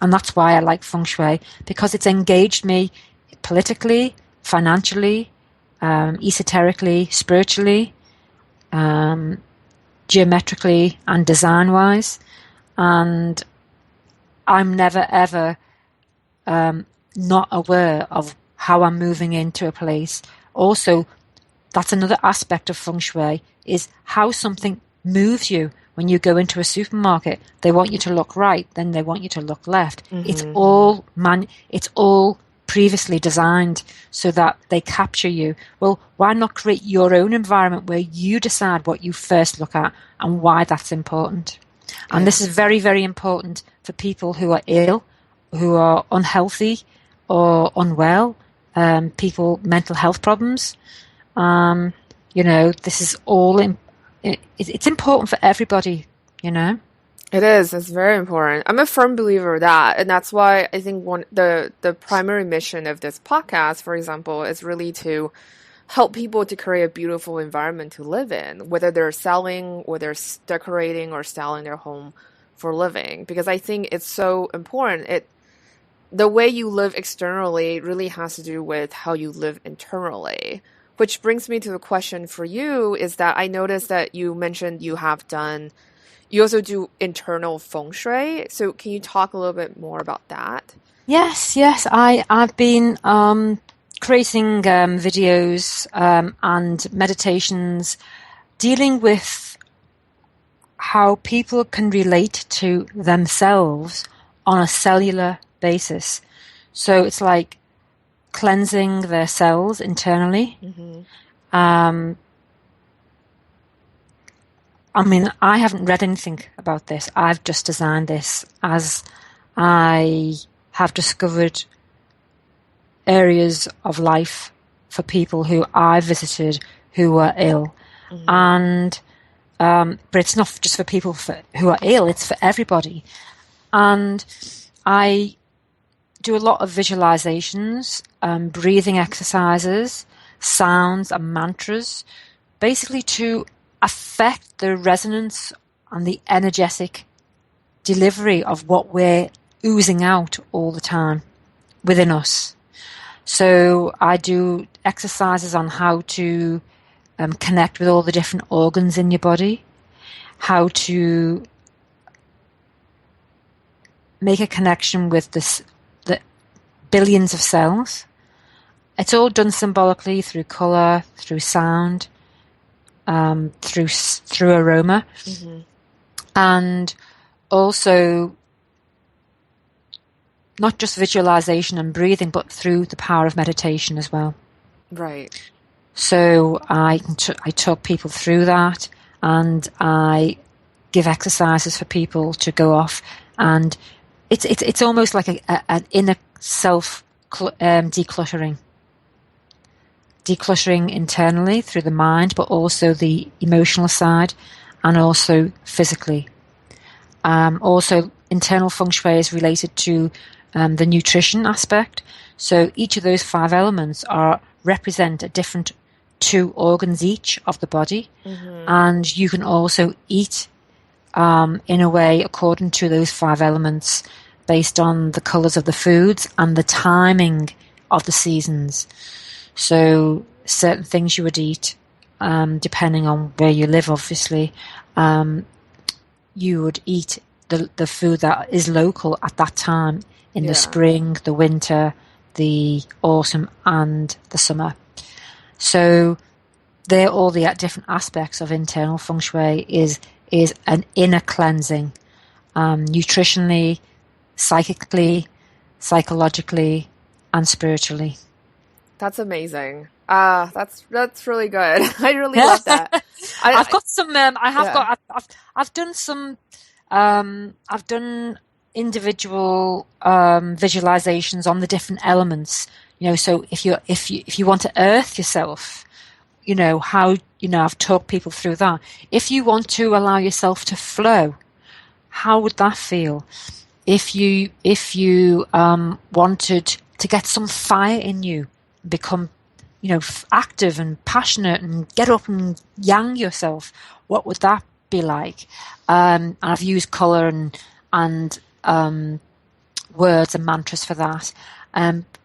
that's why I like Feng Shui, because it's engaged me politically, financially, esoterically, spiritually, geometrically and design-wise, and I'm never ever not aware of how I'm moving into a place. Also, that's another aspect of Feng Shui, is how something moves you. When you go into a supermarket, they want you to look right, then they want you to look left. It's all previously designed so that they capture you. Well, why not create your own environment where you decide what you first look at and why that's important? And this Yeah. is very, very important for people who are ill, who are unhealthy or unwell, people, mental health problems. This is all, it's important for everybody, you know? It is. It's very important. I'm a firm believer of that, and that's why I think the primary mission of this podcast, for example, is really to help people to create a beautiful environment to live in, whether they're selling or they're decorating or styling their home for living. Because I think it's so important. The way you live externally really has to do with how you live internally. Which brings me to the question for you is that I noticed that you mentioned you also do internal feng shui. So can you talk a little bit more about that? Yes. I've been creating videos and meditations dealing with how people can relate to themselves on a cellular basis. So it's like cleansing their cells internally. Mm-hmm. I mean, I haven't read anything about this. I've just designed this as I have discovered areas of life for people who I visited who were ill. Mm-hmm. And but it's not just for people who are ill, it's for everybody. And I do a lot of visualizations, breathing exercises, sounds and mantras, basically to affect the resonance and the energetic delivery of what we're oozing out all the time within us. So I do exercises on how to connect with all the different organs in your body, how to make a connection with the billions of cells. It's all done symbolically through color, through sound, through aroma, Mm-hmm. and also not just visualization and breathing, but through the power of meditation as well. Right. So I talk people through that, and I give exercises for people to go off, and it's almost like an inner self decluttering internally through the mind, but also the emotional side, and also physically. Also, internal feng shui is related to the nutrition aspect. So each of those 5 elements represent a different 2 organs each of the body, Mm-hmm. and you can also eat in a way according to those 5 elements based on the colours of the foods and the timing of the seasons. So certain things you would eat, depending on where you live, obviously, you would eat the food that is local at that time in the spring, the winter, the autumn and the summer. So they're all the different aspects of internal feng shui is an inner cleansing, nutritionally, psychically, psychologically, and spiritually. That's amazing. That's really good. I really love that. I've got some. I've done some. I've done individual visualizations on the different elements. So if you want to earth yourself, I've talked people through that. If you want to allow yourself to flow, how would that feel? If you wanted to get some fire in you, become active and passionate and get up and yang yourself, what would that be like? And I've used color and words and mantras for that.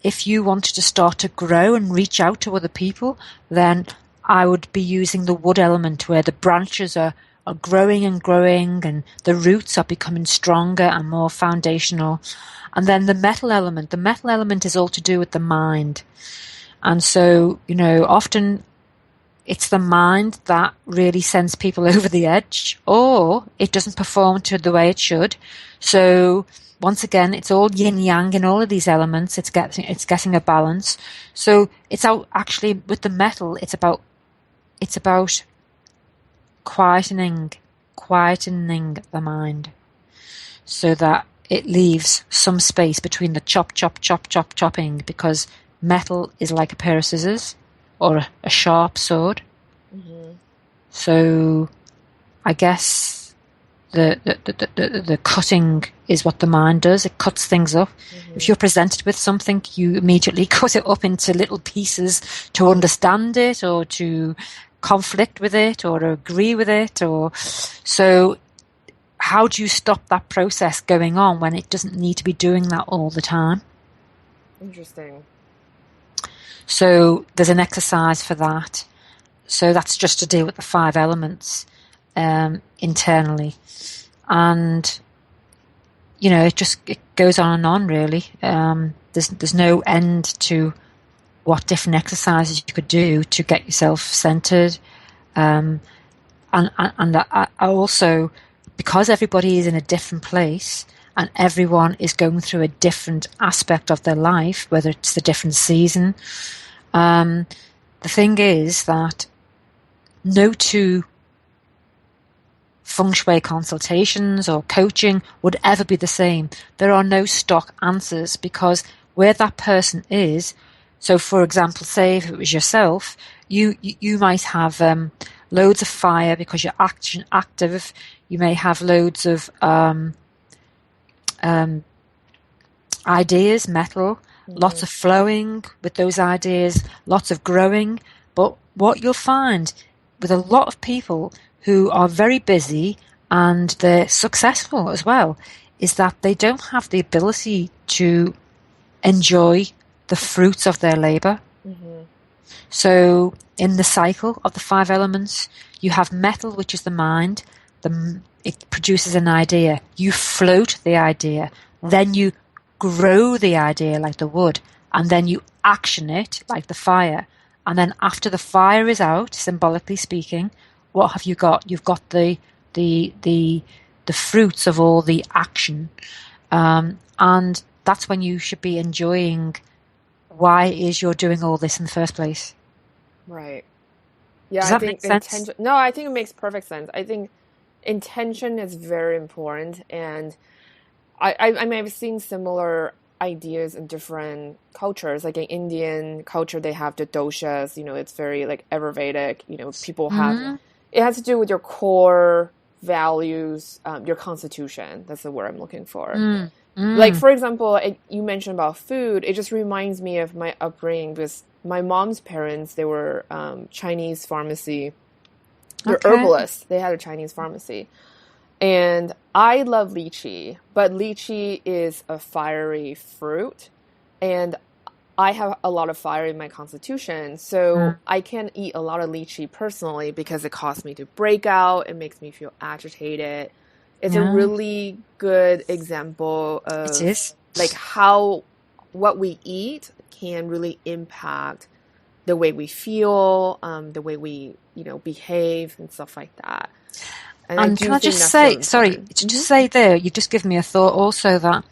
If you wanted to start to grow and reach out to other people, then I would be using the wood element, where the branches are growing and growing and the roots are becoming stronger and more foundational. And then the metal element is all to do with the mind. And so, often it's the mind that really sends people over the edge, or it doesn't perform to the way it should. So once again, it's all yin yang in all of these elements. It's getting a balance. So it's actually with the metal, it's about quietening quietening the mind so that it leaves some space between the chopping, because metal is like a pair of scissors or a sharp sword. Mm-hmm. So I guess the cutting is what the mind does. It cuts things up. Mm-hmm. If you're presented with something, you immediately cut it up into little pieces to understand it or to conflict with it or agree with it. Or so how do you stop that process going on when it doesn't need to be doing that all the time? Interesting. So there's an exercise for that. So that's just to deal with the 5 elements internally. And, you know, it goes on and on, really. There's no end to what different exercises you could do to get yourself centered. And I also, because everybody is in a different place and everyone is going through a different aspect of their life, whether it's the different season, the thing is that no 2 Feng Shui consultations or coaching would ever be the same. There are no stock answers, because where that person is, so for example, say if it was yourself, you might have loads of fire because you're active. You may have loads of ideas, metal, lots of flowing with those ideas, lots of growing. But what you'll find with a lot of people who are very busy and they're successful as well is that they don't have the ability to enjoy the fruits of their labor. Mm-hmm. So in the cycle of the 5 elements, you have metal, which is the mind. It produces an idea. You float the idea. Then you grow the idea like the wood. And then you action it like the fire. And then after the fire is out, symbolically speaking, what have you got? You've got the fruits of all the action. And that's when you should be enjoying why it is you're doing all this in the first place. Right. Yeah, Does that make sense? No, I think it makes perfect sense. I think intention is very important, and I may have seen similar ideas in different cultures. Like in Indian culture, they have the doshas. You know, it's very like Ayurvedic. You know, people have it has to do with your core values, your constitution. That's the word I'm looking for. Like, for example, you mentioned about food. It just reminds me of my upbringing because my mom's parents, they were Chinese pharmacy. They're herbalists. They had a Chinese pharmacy. And I love lychee, but lychee is a fiery fruit. And I have a lot of fire in my constitution. So I can't eat a lot of lychee personally because it causes me to break out. It makes me feel agitated. It's a really good example of like how what we eat can really impact the way we feel, the way we, behave and stuff like that. And can I just say, sorry, to just say there, you've just given me a thought also that,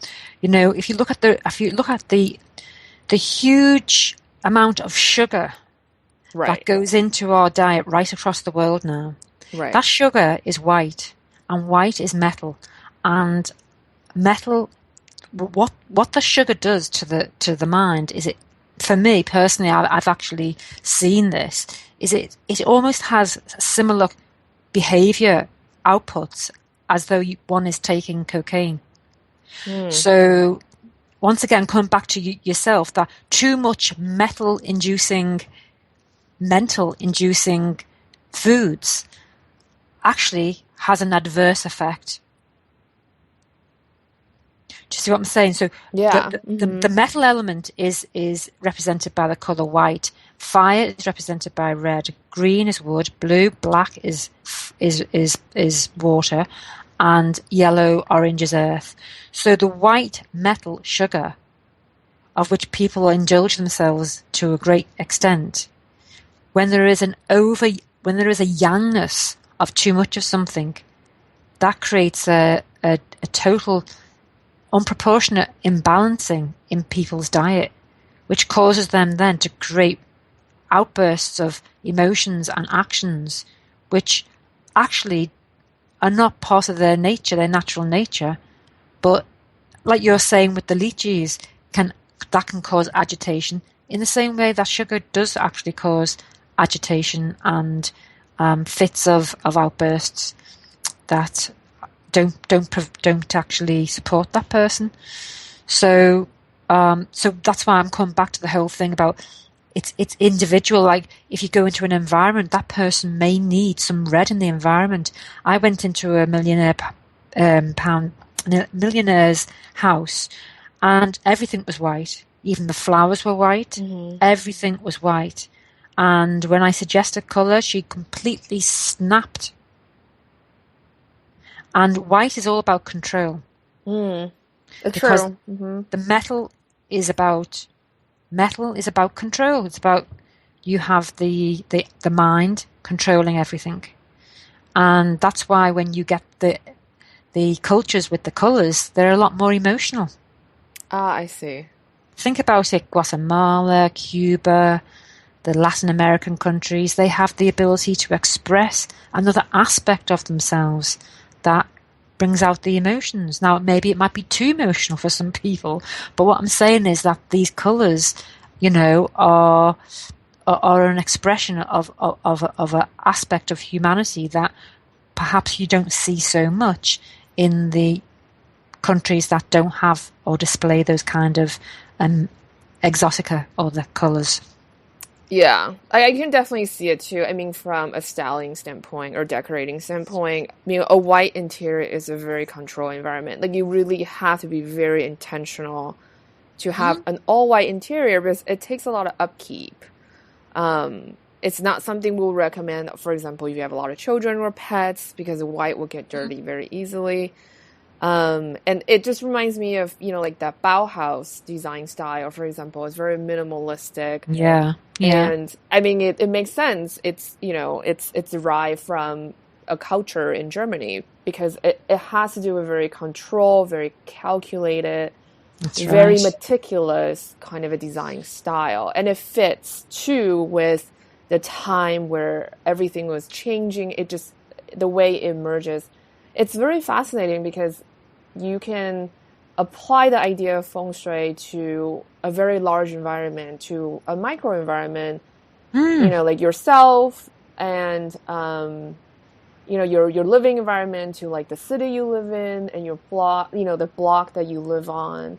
if you look at the huge amount of sugar that goes into our diet right across the world now, that sugar is white. And white is metal, and metal. What the sugar does to the mind is it. For me personally, I've actually seen this. Is it almost has similar behavior outputs as though one is taking cocaine. So once again, coming back to yourself, that too much mental inducing foods actually has an adverse effect. Do you see what I'm saying? So the metal element is represented by the color white. Fire is represented by red. Green is wood. Blue, black is water, and yellow, orange is earth. So the white metal sugar, of which people indulge themselves to a great extent, when there is a yangness of too much of something, that creates a total unproportionate imbalancing in people's diet, which causes them then to create outbursts of emotions and actions, which actually are not part of their nature, their natural nature. But like you're saying with the lychees, that can cause agitation in the same way that sugar does actually cause agitation and fits of outbursts that don't actually support that person. So that's why I'm coming back to the whole thing about it's individual. Like if you go into an environment, that person may need some red in the environment. I went into a millionaire's house, and everything was white. Even the flowers were white. Mm-hmm. Everything was white. And when I suggested colour, she completely snapped. And white is all about control. Because true. The metal is about control. It's about you have the mind controlling everything. And that's why when you get the cultures with the colours, they're a lot more emotional. Ah, I see. Think about it, Guatemala, Cuba, the Latin American countries, they have the ability to express another aspect of themselves that brings out the emotions. Now, maybe it might be too emotional for some people, but what I'm saying is that these colours, are an expression of an aspect of humanity that perhaps you don't see so much in the countries that don't have or display those kind of exotica or the colours. Yeah, I can definitely see it too. I mean, from a styling standpoint or decorating standpoint, a white interior is a very controlled environment. Like you really have to be very intentional to have an all-white interior because it takes a lot of upkeep. It's not something we'll recommend, for example, if you have a lot of children or pets, because white will get dirty very easily. And it just reminds me of, like that Bauhaus design style, for example. It's very minimalistic. Yeah. And I mean, it makes sense. It's, it's derived from a culture in Germany because it has to do with very controlled, very calculated, very meticulous kind of a design style. And it fits too with the time where everything was changing. The way it merges. It's very fascinating because you can apply the idea of feng shui to a very large environment, to a micro environment, like yourself and, your living environment, to like the city you live in and your block, the block that you live on.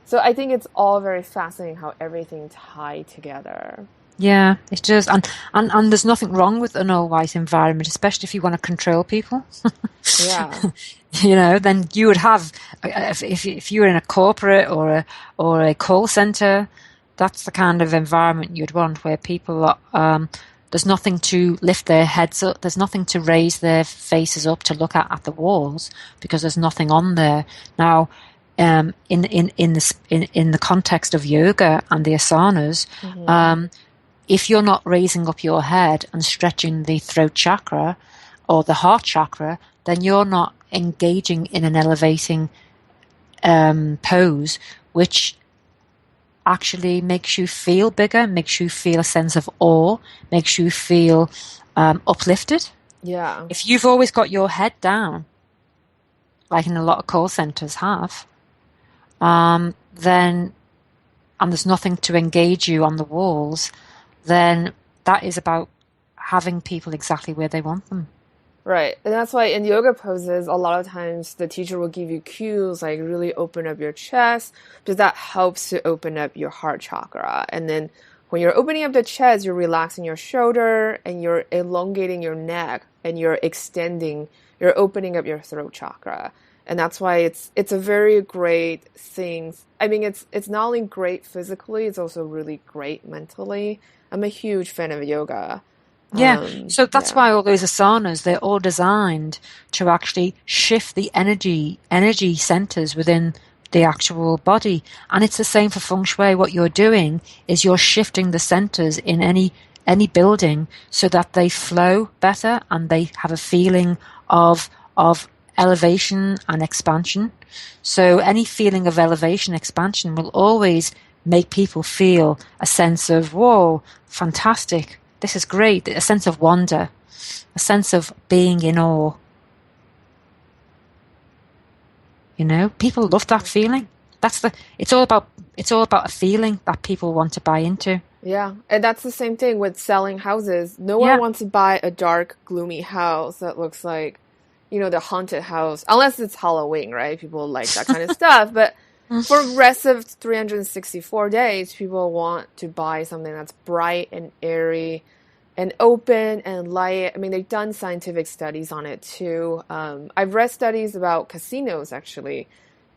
So I think it's all very fascinating how everything tied together. Yeah, it does. And there's nothing wrong with an all-white environment, especially if you want to control people. Yeah. Then you would have, if you were in a corporate or a call center, that's the kind of environment you'd want where people are, there's nothing to lift their heads up, there's nothing to raise their faces up to look at the walls because there's nothing on there. Now, in the context of yoga and the asanas, if you're not raising up your head and stretching the throat chakra or the heart chakra, then you're not engaging in an elevating pose, which actually makes you feel bigger, makes you feel a sense of awe, makes you feel uplifted. Yeah. If you've always got your head down, like in a lot of call centers have, then, and there's nothing to engage you on the walls, then that is about having people exactly where they want them. Right. And that's why in yoga poses, a lot of times the teacher will give you cues like really open up your chest because that helps to open up your heart chakra. And then when you're opening up the chest, you're relaxing your shoulder and you're elongating your neck and you're opening up your throat chakra. And that's why it's a very great thing. I mean, it's not only great physically, it's also really great mentally. I'm a huge fan of yoga. Yeah, so that's why all those asanas, they're all designed to actually shift the energy centers within the actual body. And it's the same for feng shui. What you're doing is you're shifting the centers in any building so that they flow better and they have a feeling of elevation and expansion. So any feeling of elevation, expansion will always make people feel a sense of, whoa, fantastic. This is great. A sense of wonder, a sense of being in awe. People love that feeling. It's all about a feeling that people want to buy into. Yeah, and that's the same thing with selling houses. No one Yeah. wants to buy a dark, gloomy house that looks like, the haunted house, unless it's Halloween, right? People like that kind of stuff. But for the rest of 364 days, people want to buy something that's bright and airy and open and light. I mean, they've done scientific studies on it too. I've read studies about casinos actually.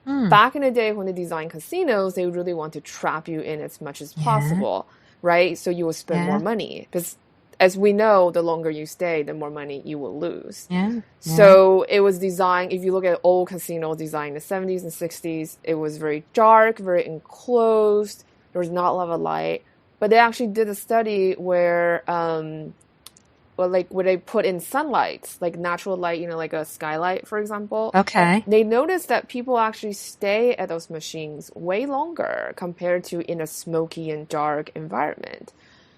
Mm. Back in the day when they designed casinos, they really want to trap you in as much as Yeah. possible, right? So you will spend more Yeah. money because, as we know, the longer you stay, the more money you will lose. Yeah. Yeah. So it was designed, if you look at old casinos designed in the 70s and 60s, it was very dark, very enclosed. There was not a lot of light. But they actually did a study where where they put in sunlight, like natural light, like a skylight, for example, Okay. they noticed that people actually stay at those machines way longer compared to in a smoky and dark environment.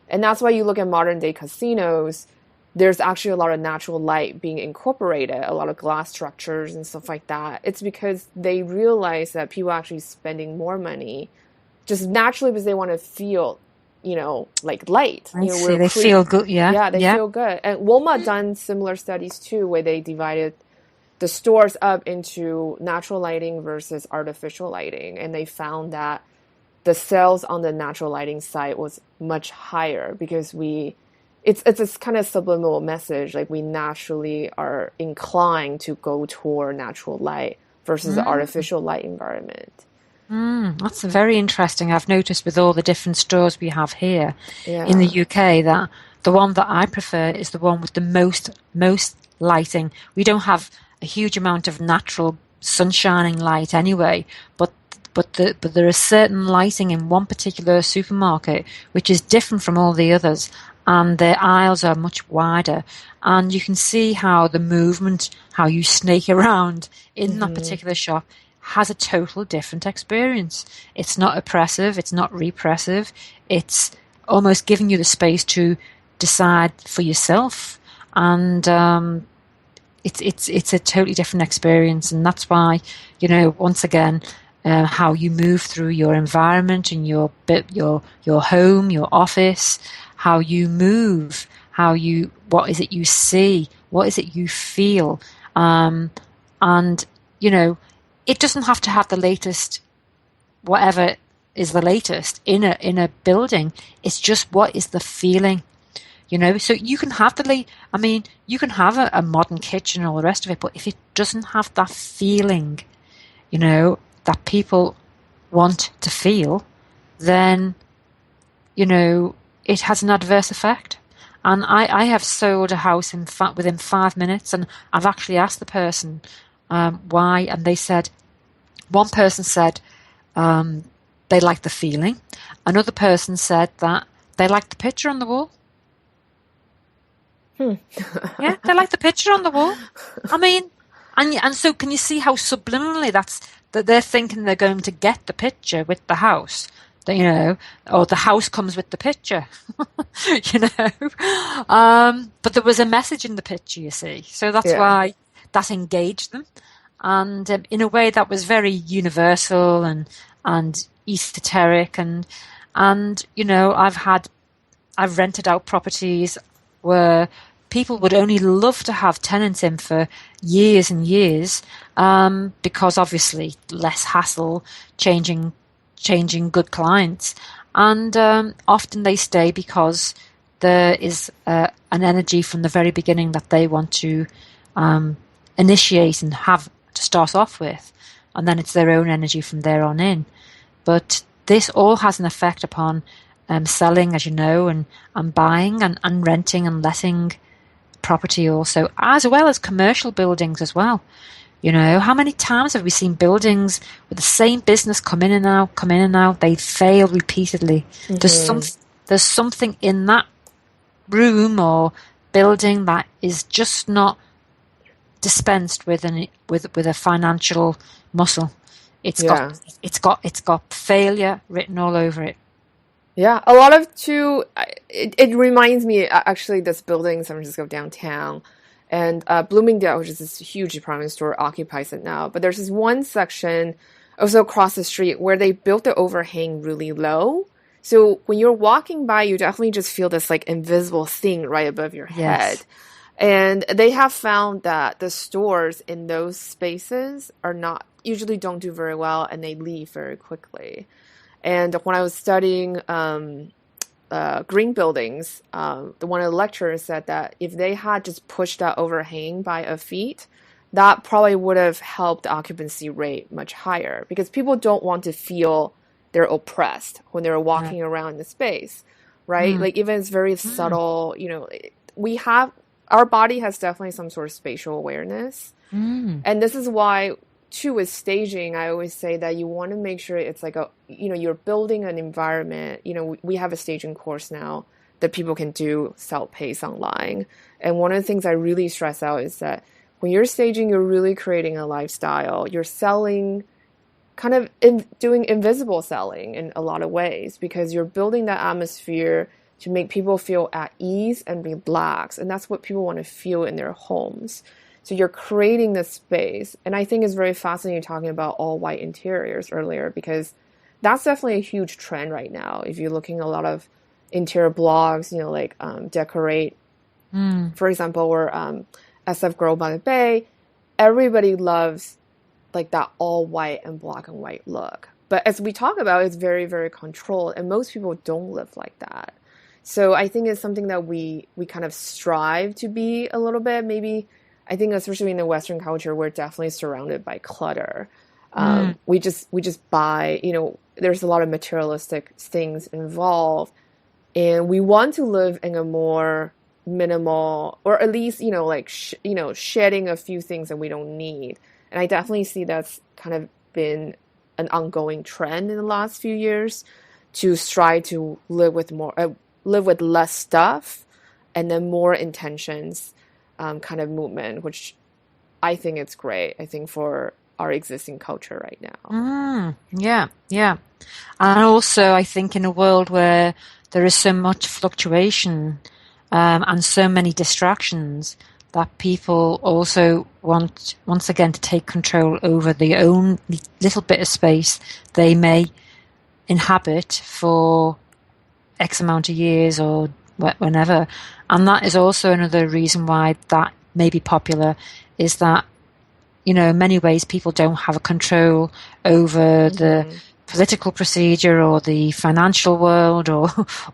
And that's why you look at modern day casinos, there's actually a lot of natural light being incorporated, a lot of glass structures and stuff like that. It's because they realize that people are actually spending more money just naturally because they want to feel, like light. I see. They feel good. Yeah. Yeah, they Yeah. feel good. And Walmart done similar studies too, where they divided the stores up into natural lighting versus artificial lighting, and they found that the sales on the natural lighting side was much higher because it's this kind of subliminal message, like we naturally are inclined to go toward natural light versus the Mm. artificial light environment. That's very interesting. I've noticed with all the different stores we have here in the Yeah. UK that the one that I prefer is the one with the most lighting. We don't have a huge amount of natural sunshining light anyway, but but there is certain lighting in one particular supermarket which is different from all the others, and their aisles are much wider, and you can see how the movement, how you snake around in that Hmm. particular shop has a total different experience. It's not oppressive, it's not repressive, it's almost giving you the space to decide for yourself. And it's a totally different experience, and that's why, once again, how you move through your environment and your home, your office, how you move, what is it you see, what is it you feel, and you know, it doesn't have to have the latest, whatever is the latest in a building. It's just what is the feeling. So you can have you can have a modern kitchen and all the rest of it, but if it doesn't have that feeling, that people want to feel, then, it has an adverse effect. And I have sold a house within 5 minutes, and I've actually asked the person why, and one person said they liked the feeling, another person said that they liked the picture on the wall. Yeah, they like the picture on the wall. I mean, and so can you see how subliminally that they're thinking they're going to get the picture with the house, or the house comes with the picture, But there was a message in the picture, you see, so that's Yeah. why that engaged them, and in a way that was very universal and esoteric, and I've rented out properties where people would only love to have tenants in for years and years, because obviously less hassle, changing good clients, and often they stay because there is an energy from the very beginning that they want to initiate and have to start off with, and then it's their own energy from there on in. But this all has an effect upon selling, as you know, and buying and renting and letting property also, as well as commercial buildings as well. How many times have we seen buildings with the same business come in and out, come in and out? They fail repeatedly. Hmm. There's something in that room or building that is just not dispensed with with a financial muscle. It's got Yeah. it's got failure written all over it. Yeah, a lot of it reminds me, actually, this building in San Francisco downtown. And Bloomingdale, which is this huge department store, occupies it now. But there's this one section also across the street where they built the overhang really low. So when you're walking by, you definitely just feel this like invisible thing right above your head. Yes. And they have found that the stores in those spaces are not usually don't do very well, and they leave very quickly. And when I was studying green buildings, one of the lecturers said that if they had just pushed that overhang by a feet, that probably would have helped the occupancy rate much higher, because people don't want to feel they're oppressed when they're Yeah. walking around the space, right? Mm. Like even it's very Mm. subtle, we have our body has definitely some sort of spatial awareness. Mm. And this is why, too, with staging, I always say that you want to make sure it's like you're building an environment. We have a staging course now that people can do self-paced online. And one of the things I really stress out is that when you're staging, you're really creating a lifestyle. You're selling, kind of doing invisible selling in a lot of ways, because you're building that atmosphere to make people feel at ease and relax. And that's what people want to feel in their homes. So you're creating this space. And I think it's very fascinating talking about all white interiors earlier, because that's definitely a huge trend right now. If you're looking at a lot of interior blogs, like Decorate, Mm. for example, or SF Girl by the Bay, everybody loves like that all white and black and white look. But as we talk about, it's very, very controlled, and most people don't live like that. So I think it's something that we kind of strive to be a little bit. Maybe I think especially in the Western culture, we're definitely surrounded by clutter. Mm. We just buy. There's a lot of materialistic things involved, and we want to live in a more minimal, or at least like shedding a few things that we don't need. And I definitely see that's kind of been an ongoing trend in the last few years, to strive to live with less stuff and then more intentions, kind of movement, which I think it's great. I think for our existing culture right now. Mm. Yeah. Yeah. And also, I think in a world where there is so much fluctuation, and so many distractions, that people also want, once again, to take control over the own little bit of space they may inhabit for X amount of years or whenever. And that is also another reason why that may be popular, is that, in many ways people don't have a control over the Mm-hmm. political procedure or the financial world,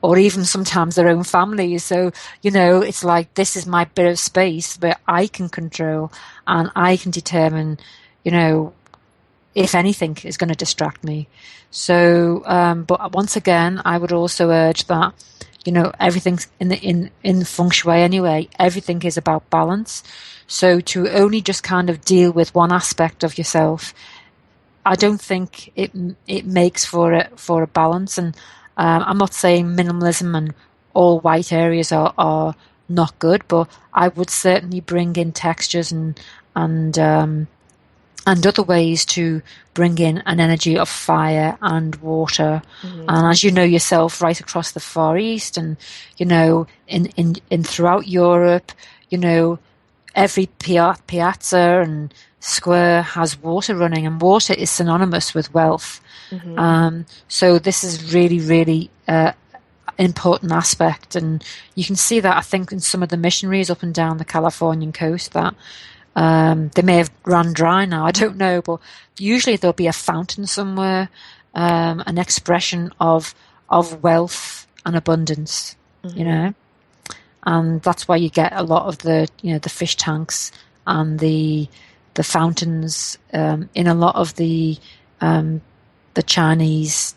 or even sometimes their own families. So, it's like, this is my bit of space where I can control and I can determine, if anything is going to distract me. So, but once again, I would also urge that, everything's in Feng Shui anyway, everything is about balance. So to only just kind of deal with one aspect of yourself, I don't think it makes for a balance. And I'm not saying minimalism and all white areas are not good, but I would certainly bring in textures and other ways to bring in an energy of fire and water. Mm-hmm. And as you know yourself, right across the Far East, and in throughout Europe, every piazza and square has water running, and water is synonymous with wealth. Mm-hmm. So this is really, really important aspect, and you can see that, I think, in some of the missionaries up and down the Californian coast, that they may have run dry now, I don't know, but usually there'll be a fountain somewhere, an expression of wealth and abundance, Mm-hmm. and that's why you get a lot of the the fish tanks and the fountains in a lot of the Chinese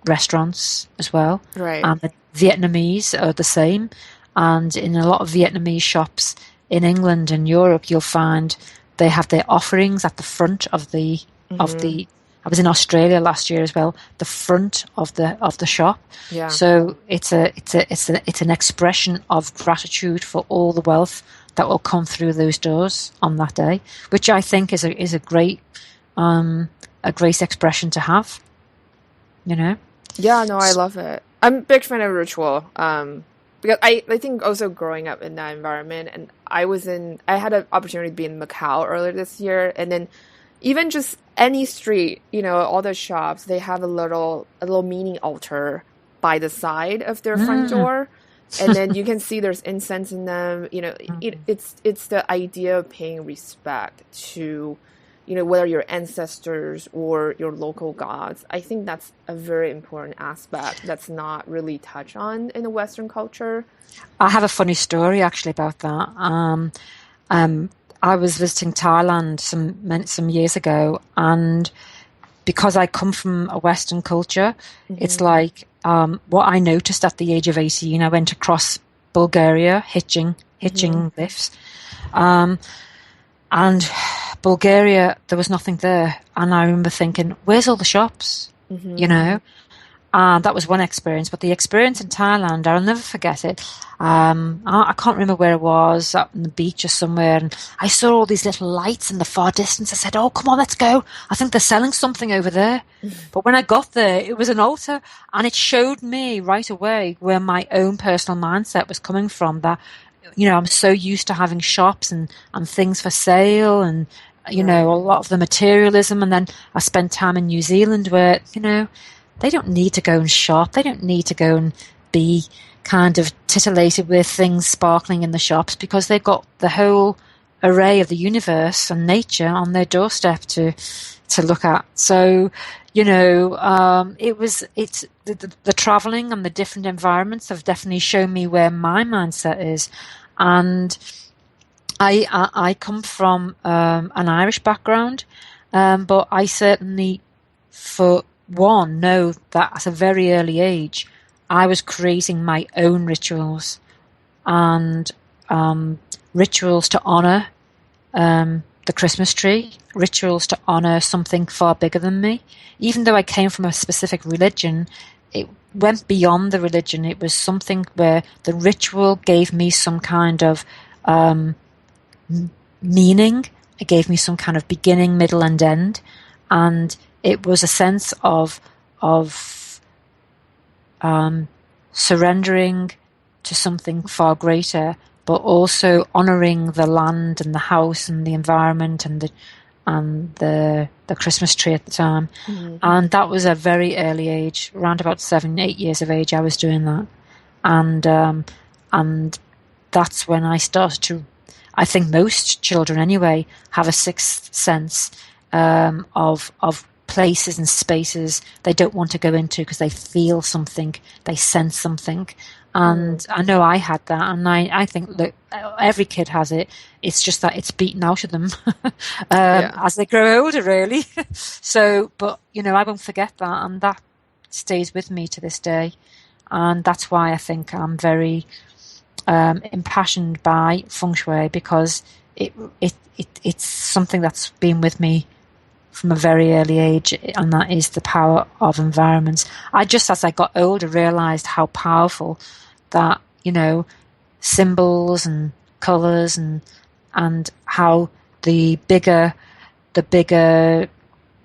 restaurants as well, Right. and the Vietnamese are the same, and in a lot of Vietnamese shops in England and Europe, you'll find they have their offerings at the front of the Mm-hmm. I was in Australia last year as well. The front of the shop, Yeah. so it's an expression of gratitude for all the wealth that will come through those doors on that day, which I think is a great expression to have. Yeah, no, I love it. I'm a big fan of ritual. because I think also growing up in that environment, and I had an opportunity to be in Macau earlier this year, and then even just any street, all the shops, they have a little mini altar by the side of their front Mm. door, and then you can see there's incense in them. It's the idea of paying respect to, whether your ancestors or your local gods. I think that's a very important aspect that's not really touched on in the Western culture. I have a funny story actually about that. Um, I was visiting Thailand some years ago, and because I come from a Western culture, it's Hmm. like what I noticed at the age of 18. I went across Bulgaria Hmm. hitching lifts, um, and Bulgaria there was nothing there, and I remember thinking, "Where's all the shops?" You Hmm. know, that was one experience, but the experience in Thailand, I'll never forget it. I can't remember where it was, up on the beach or somewhere, and I saw all these little lights in the far distance. I said, "Oh, come on, let's go. I think they're selling something over there." But when I got there, it was an altar, and it showed me right away where my own personal mindset was coming from. That, I'm so used to having shops and things for sale and, a Right. lot of the materialism. And then I spent time in New Zealand where, they don't need to go and shop. They don't need to go and be kind of titillated with things sparkling in the shops because they've got the whole array of the universe and nature on their doorstep to look at. So, it's the traveling and the different environments have definitely shown me where my mindset is. And I come from an Irish background, but I certainly, for one, know that at a very early age, I was creating my own rituals and rituals to honor the Christmas tree, rituals to honor something far bigger than me. Even though I came from a specific religion, it went beyond the religion. It was something where the ritual gave me some kind of um, meaning. It gave me some kind of beginning, middle, and end, and it was a sense of surrendering to something far greater, but also honoring the land and the house and the environment and the Christmas tree at the time. Hmm. And that was a very early age, around about 7, 8 years of age. I was doing that, and and that's when I started to. I think most children, anyway, have a sixth sense of places and spaces they don't want to go into because they feel something, they sense something. Hmm. And I know I had that, and I think that every kid has it. It's just that it's beaten out of them Yeah. as they grow older, really. So, but I won't forget that, and that stays with me to this day. And that's why I think I'm very impassioned by feng shui because it's something that's been with me from a very early age, and that is the power of environments. I just, as I got older, realized how powerful that, symbols and colors and how the bigger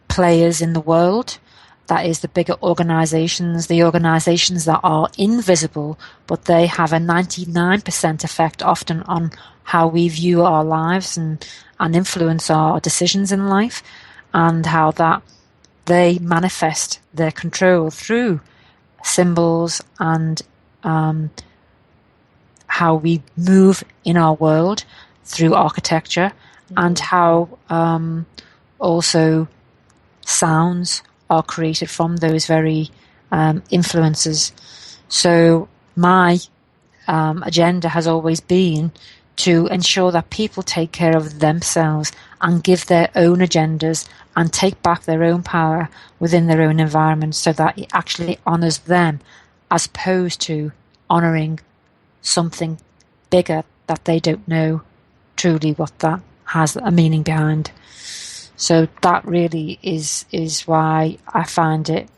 players in the world, that is the organizations that are invisible, but they have a 99% effect often on how we view our lives and influence our decisions in life, and how that they manifest their control through symbols and how we move in our world through architecture, and Hmm. how also sounds are created from those very influences. So my agenda has always been to ensure that people take care of themselves and give their own agendas and take back their own power within their own environment so that it actually honours them as opposed to honouring something bigger that they don't know truly what that has a meaning behind. So that really is why I find it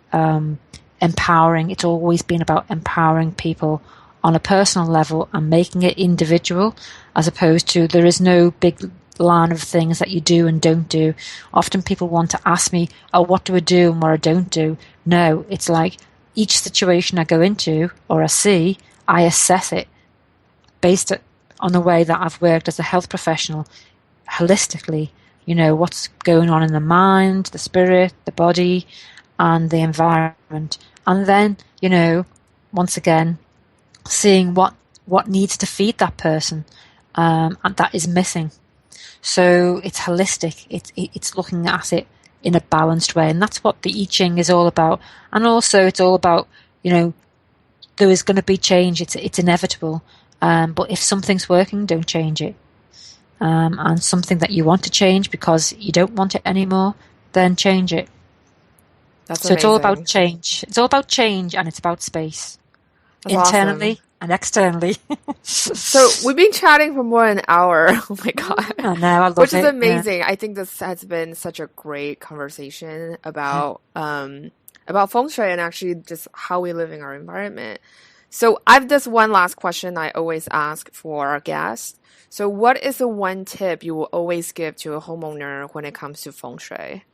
empowering. It's always been about empowering people on a personal level and making it individual, as opposed to there is no big line of things that you do and don't do. Often people want to ask me, "Oh, what do I do and what I don't do?" No, it's like each situation I go into or I see, I assess it based on the way that I've worked as a health professional holistically, what's going on in the mind, the spirit, the body, and the environment. And then, once again, seeing what needs to feed that person, and that is missing. So it's holistic. It's looking at it in a balanced way. And that's what the I Ching is all about. And also it's all about, there is going to be change. It's inevitable. But if something's working, don't change it. And something that you want to change because you don't want it anymore, then change it. That's so amazing. It's all about change. It's all about change, and it's about space. That's internally awesome. And externally. So we've been chatting for more than an hour. Oh my God. I know, I love Which is it. amazing. Yeah. I think this has been such a great conversation about Feng Shui and actually just how we live in our environment. So I've this one last question I always ask for our guests. So what is the one tip you will always give to a homeowner when it comes to Feng Shui?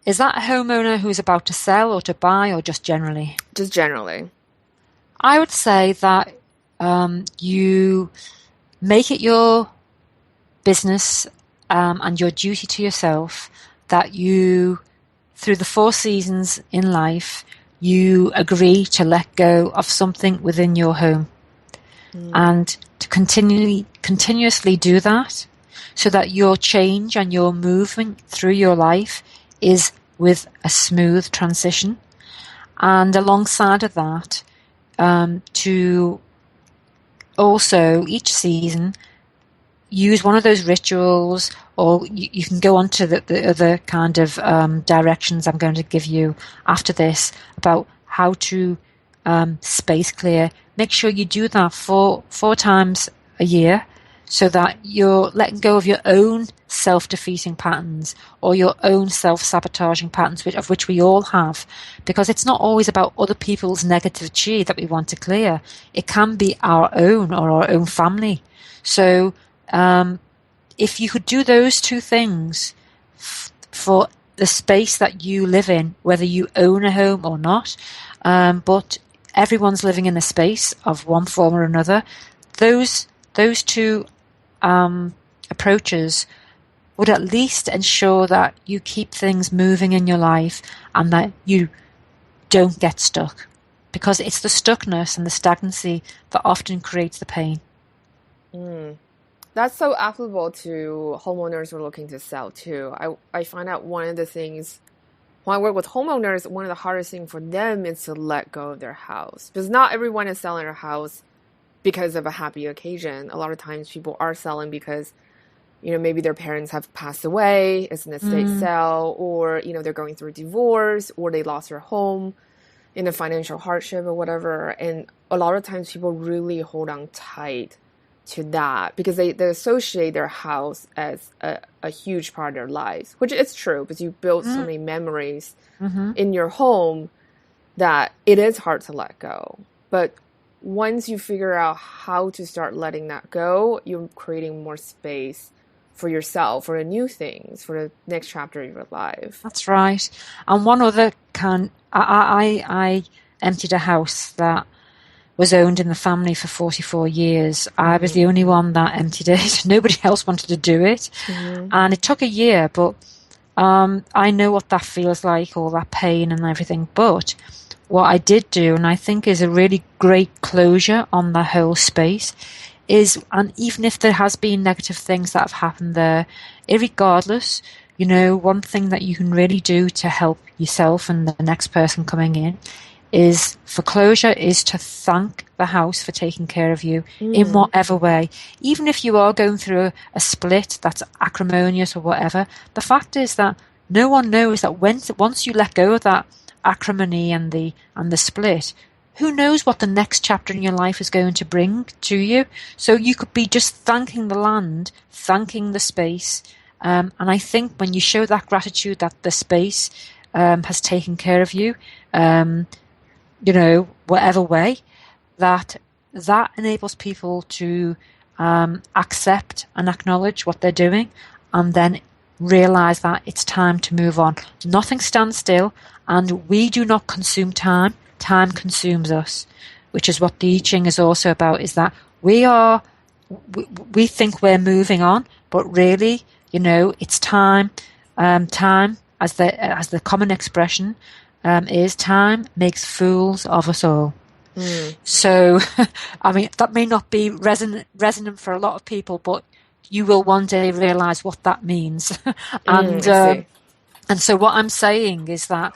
Is that a homeowner who's about to sell or to buy, or just generally? Just generally. I would say that you make it your business and your duty to yourself that you, through the 4 seasons in life, you agree to let go of something within your home. And to continuously do that, so that your change and your movement through your life is with a smooth transition. And alongside of that, to also each season use one of those rituals, or you can go on to the other kind of directions I'm going to give you after this about how to space clear. Make sure you do that 4 times a year, so that you're letting go of your own self-defeating patterns or your own self-sabotaging patterns, of which we all have, because it's not always about other people's negative chi that we want to clear. It can be our own or our own family. So if you could do those 2 things for the space that you live in, whether you own a home or not, but everyone's living in a space of one form or another, those 2 approaches would at least ensure that you keep things moving in your life and that you don't get stuck, because it's the stuckness and the stagnancy that often creates the pain. That's so applicable to homeowners who are looking to sell too. I find out one of the things when I work with homeowners, one of the hardest things for them is to let go of their house, because not everyone is selling their house because of a happy occasion. A lot of times people are selling because, maybe their parents have passed away, it's an estate sale, or, they're going through a divorce, or they lost their home in a financial hardship or whatever. And a lot of times people really hold on tight to that because they associate their house as a huge part of their lives, which is true, because you build so many memories in your home that it is hard to let go. But once you figure out how to start letting that go, you're creating more space for yourself, for the new things, for the next chapter of your life. That's right. And one other I emptied a house that was owned in the family for 44 years. I was the only one that emptied it. Nobody else wanted to do it. And it took a year, but I know what that feels like, all that pain and everything. But what I did do, and I think is a really great closure on the whole space, is, and even if there has been negative things that have happened there, irregardless, one thing that you can really do to help yourself and the next person coming in is, for closure, is to thank the house for taking care of you in whatever way. Even if you are going through a split that's acrimonious or whatever, the fact is that no one knows that once you let go of that acrimony and the split, who knows what the next chapter in your life is going to bring to you. So you could be just thanking the land, thanking the space, and I think when you show that gratitude that the space has taken care of you, whatever way, that enables people to accept and acknowledge what they're doing, and then realize that it's time to move on. Nothing stands still, and we do not consume time. Time consumes us. which is what the I Ching is also about, is that we are, we think we're moving on, but really, it's time. Time, as the common expression is, time makes fools of us all. So, I mean, that may not be resonant for a lot of people, but you will one day realize what that means. and I see. and so what I'm saying is that,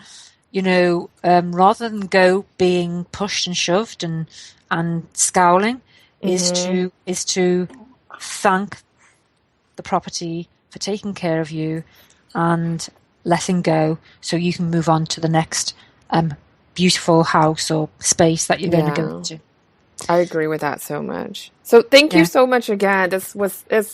rather than go being pushed and shoved and scowling, is to thank the property for taking care of you and letting go, so you can move on to the next beautiful house or space that you're going to go Yeah. into. I agree with that so much. So thank you Yeah. so much again. It's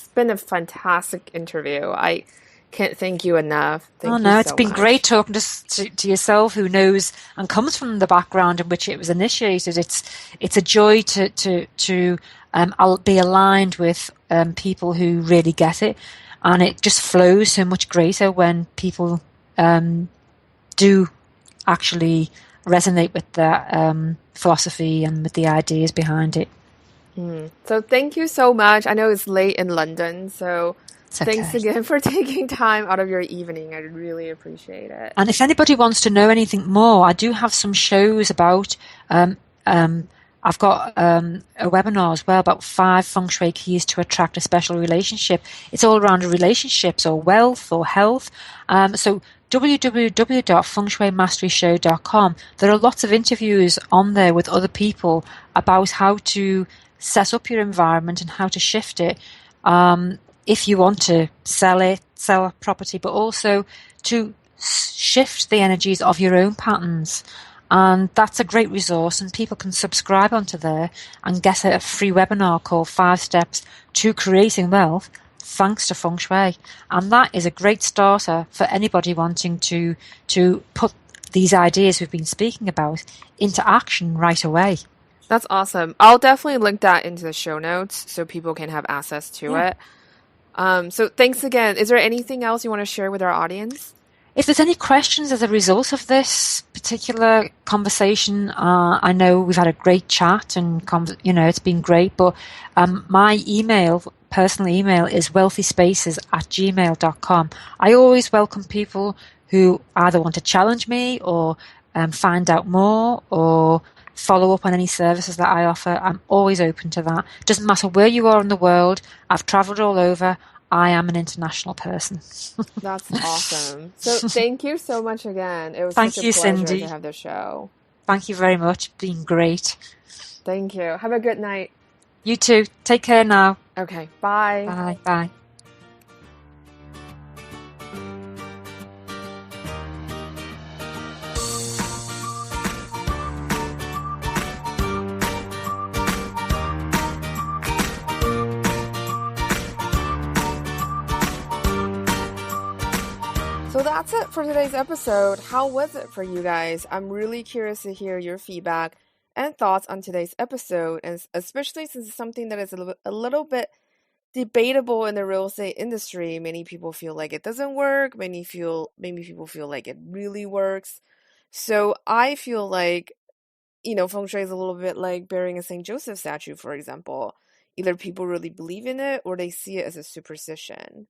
been a fantastic interview. I can't thank you enough. Oh Thank you no, it's so been great much. talking to yourself, who knows and comes from the background in which it was initiated. It's a joy to I'll be aligned with people who really get it, and it just flows so much greater when people do actually resonate with that philosophy and with the ideas behind it. So thank you so much. I know it's late in London, so It's thanks okay. again for taking time out of your evening. I really appreciate it. And if anybody wants to know anything more, I do have some shows about. Um, um, I've got a webinar as well about 5 feng shui keys to attract a special relationship. It's all around relationships or wealth or health. So www.fengshuimasteryshow.com. There are lots of interviews on there with other people about how to set up your environment and how to shift it. If you want to sell a property, but also to shift the energies of your own patterns. And that's a great resource, and people can subscribe onto there and get a free webinar called 5 Steps to Creating Wealth, thanks to Feng Shui. And that is a great starter for anybody wanting to put these ideas we've been speaking about into action right away. That's awesome. I'll definitely link that into the show notes so people can have access to Yeah. it. So thanks again. Is there anything else you want to share with our audience? If there's any questions as a result of this particular conversation, I know we've had a great chat and, it's been great, but my personal email is wealthyspaces@gmail.com. I always welcome people who either want to challenge me or find out more or follow up on any services that I offer. I'm always open to that. Doesn't matter where you are in the world. I've traveled all over. I am an international person. That's awesome. So thank you so much again. It was such Thank a you, pleasure to Cindy. have the show. Thank you very much. Been great. Thank you. Have a good night. You too. Take care now. Okay, bye. Bye. Bye. So that's it for today's episode. How was it for you guys? I'm really curious to hear your feedback and thoughts on today's episode, and especially since it's something that is a little bit debatable in the real estate industry. Many people feel like it doesn't work. Many people feel like it really works. So I feel like, feng shui is a little bit like burying a St. Joseph statue, for example. Either people really believe in it or they see it as a superstition.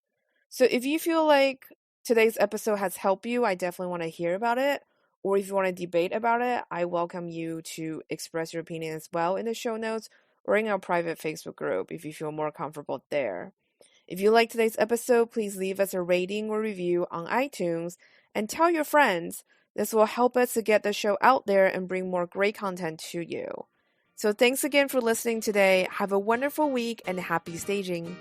So if you feel like today's episode has helped you, I definitely want to hear about it. Or if you want to debate about it, I welcome you to express your opinion as well in the show notes or in our private Facebook group if you feel more comfortable there. If you like today's episode, please leave us a rating or review on iTunes and tell your friends. This will help us to get the show out there and bring more great content to you. So thanks again for listening today. Have a wonderful week and happy staging.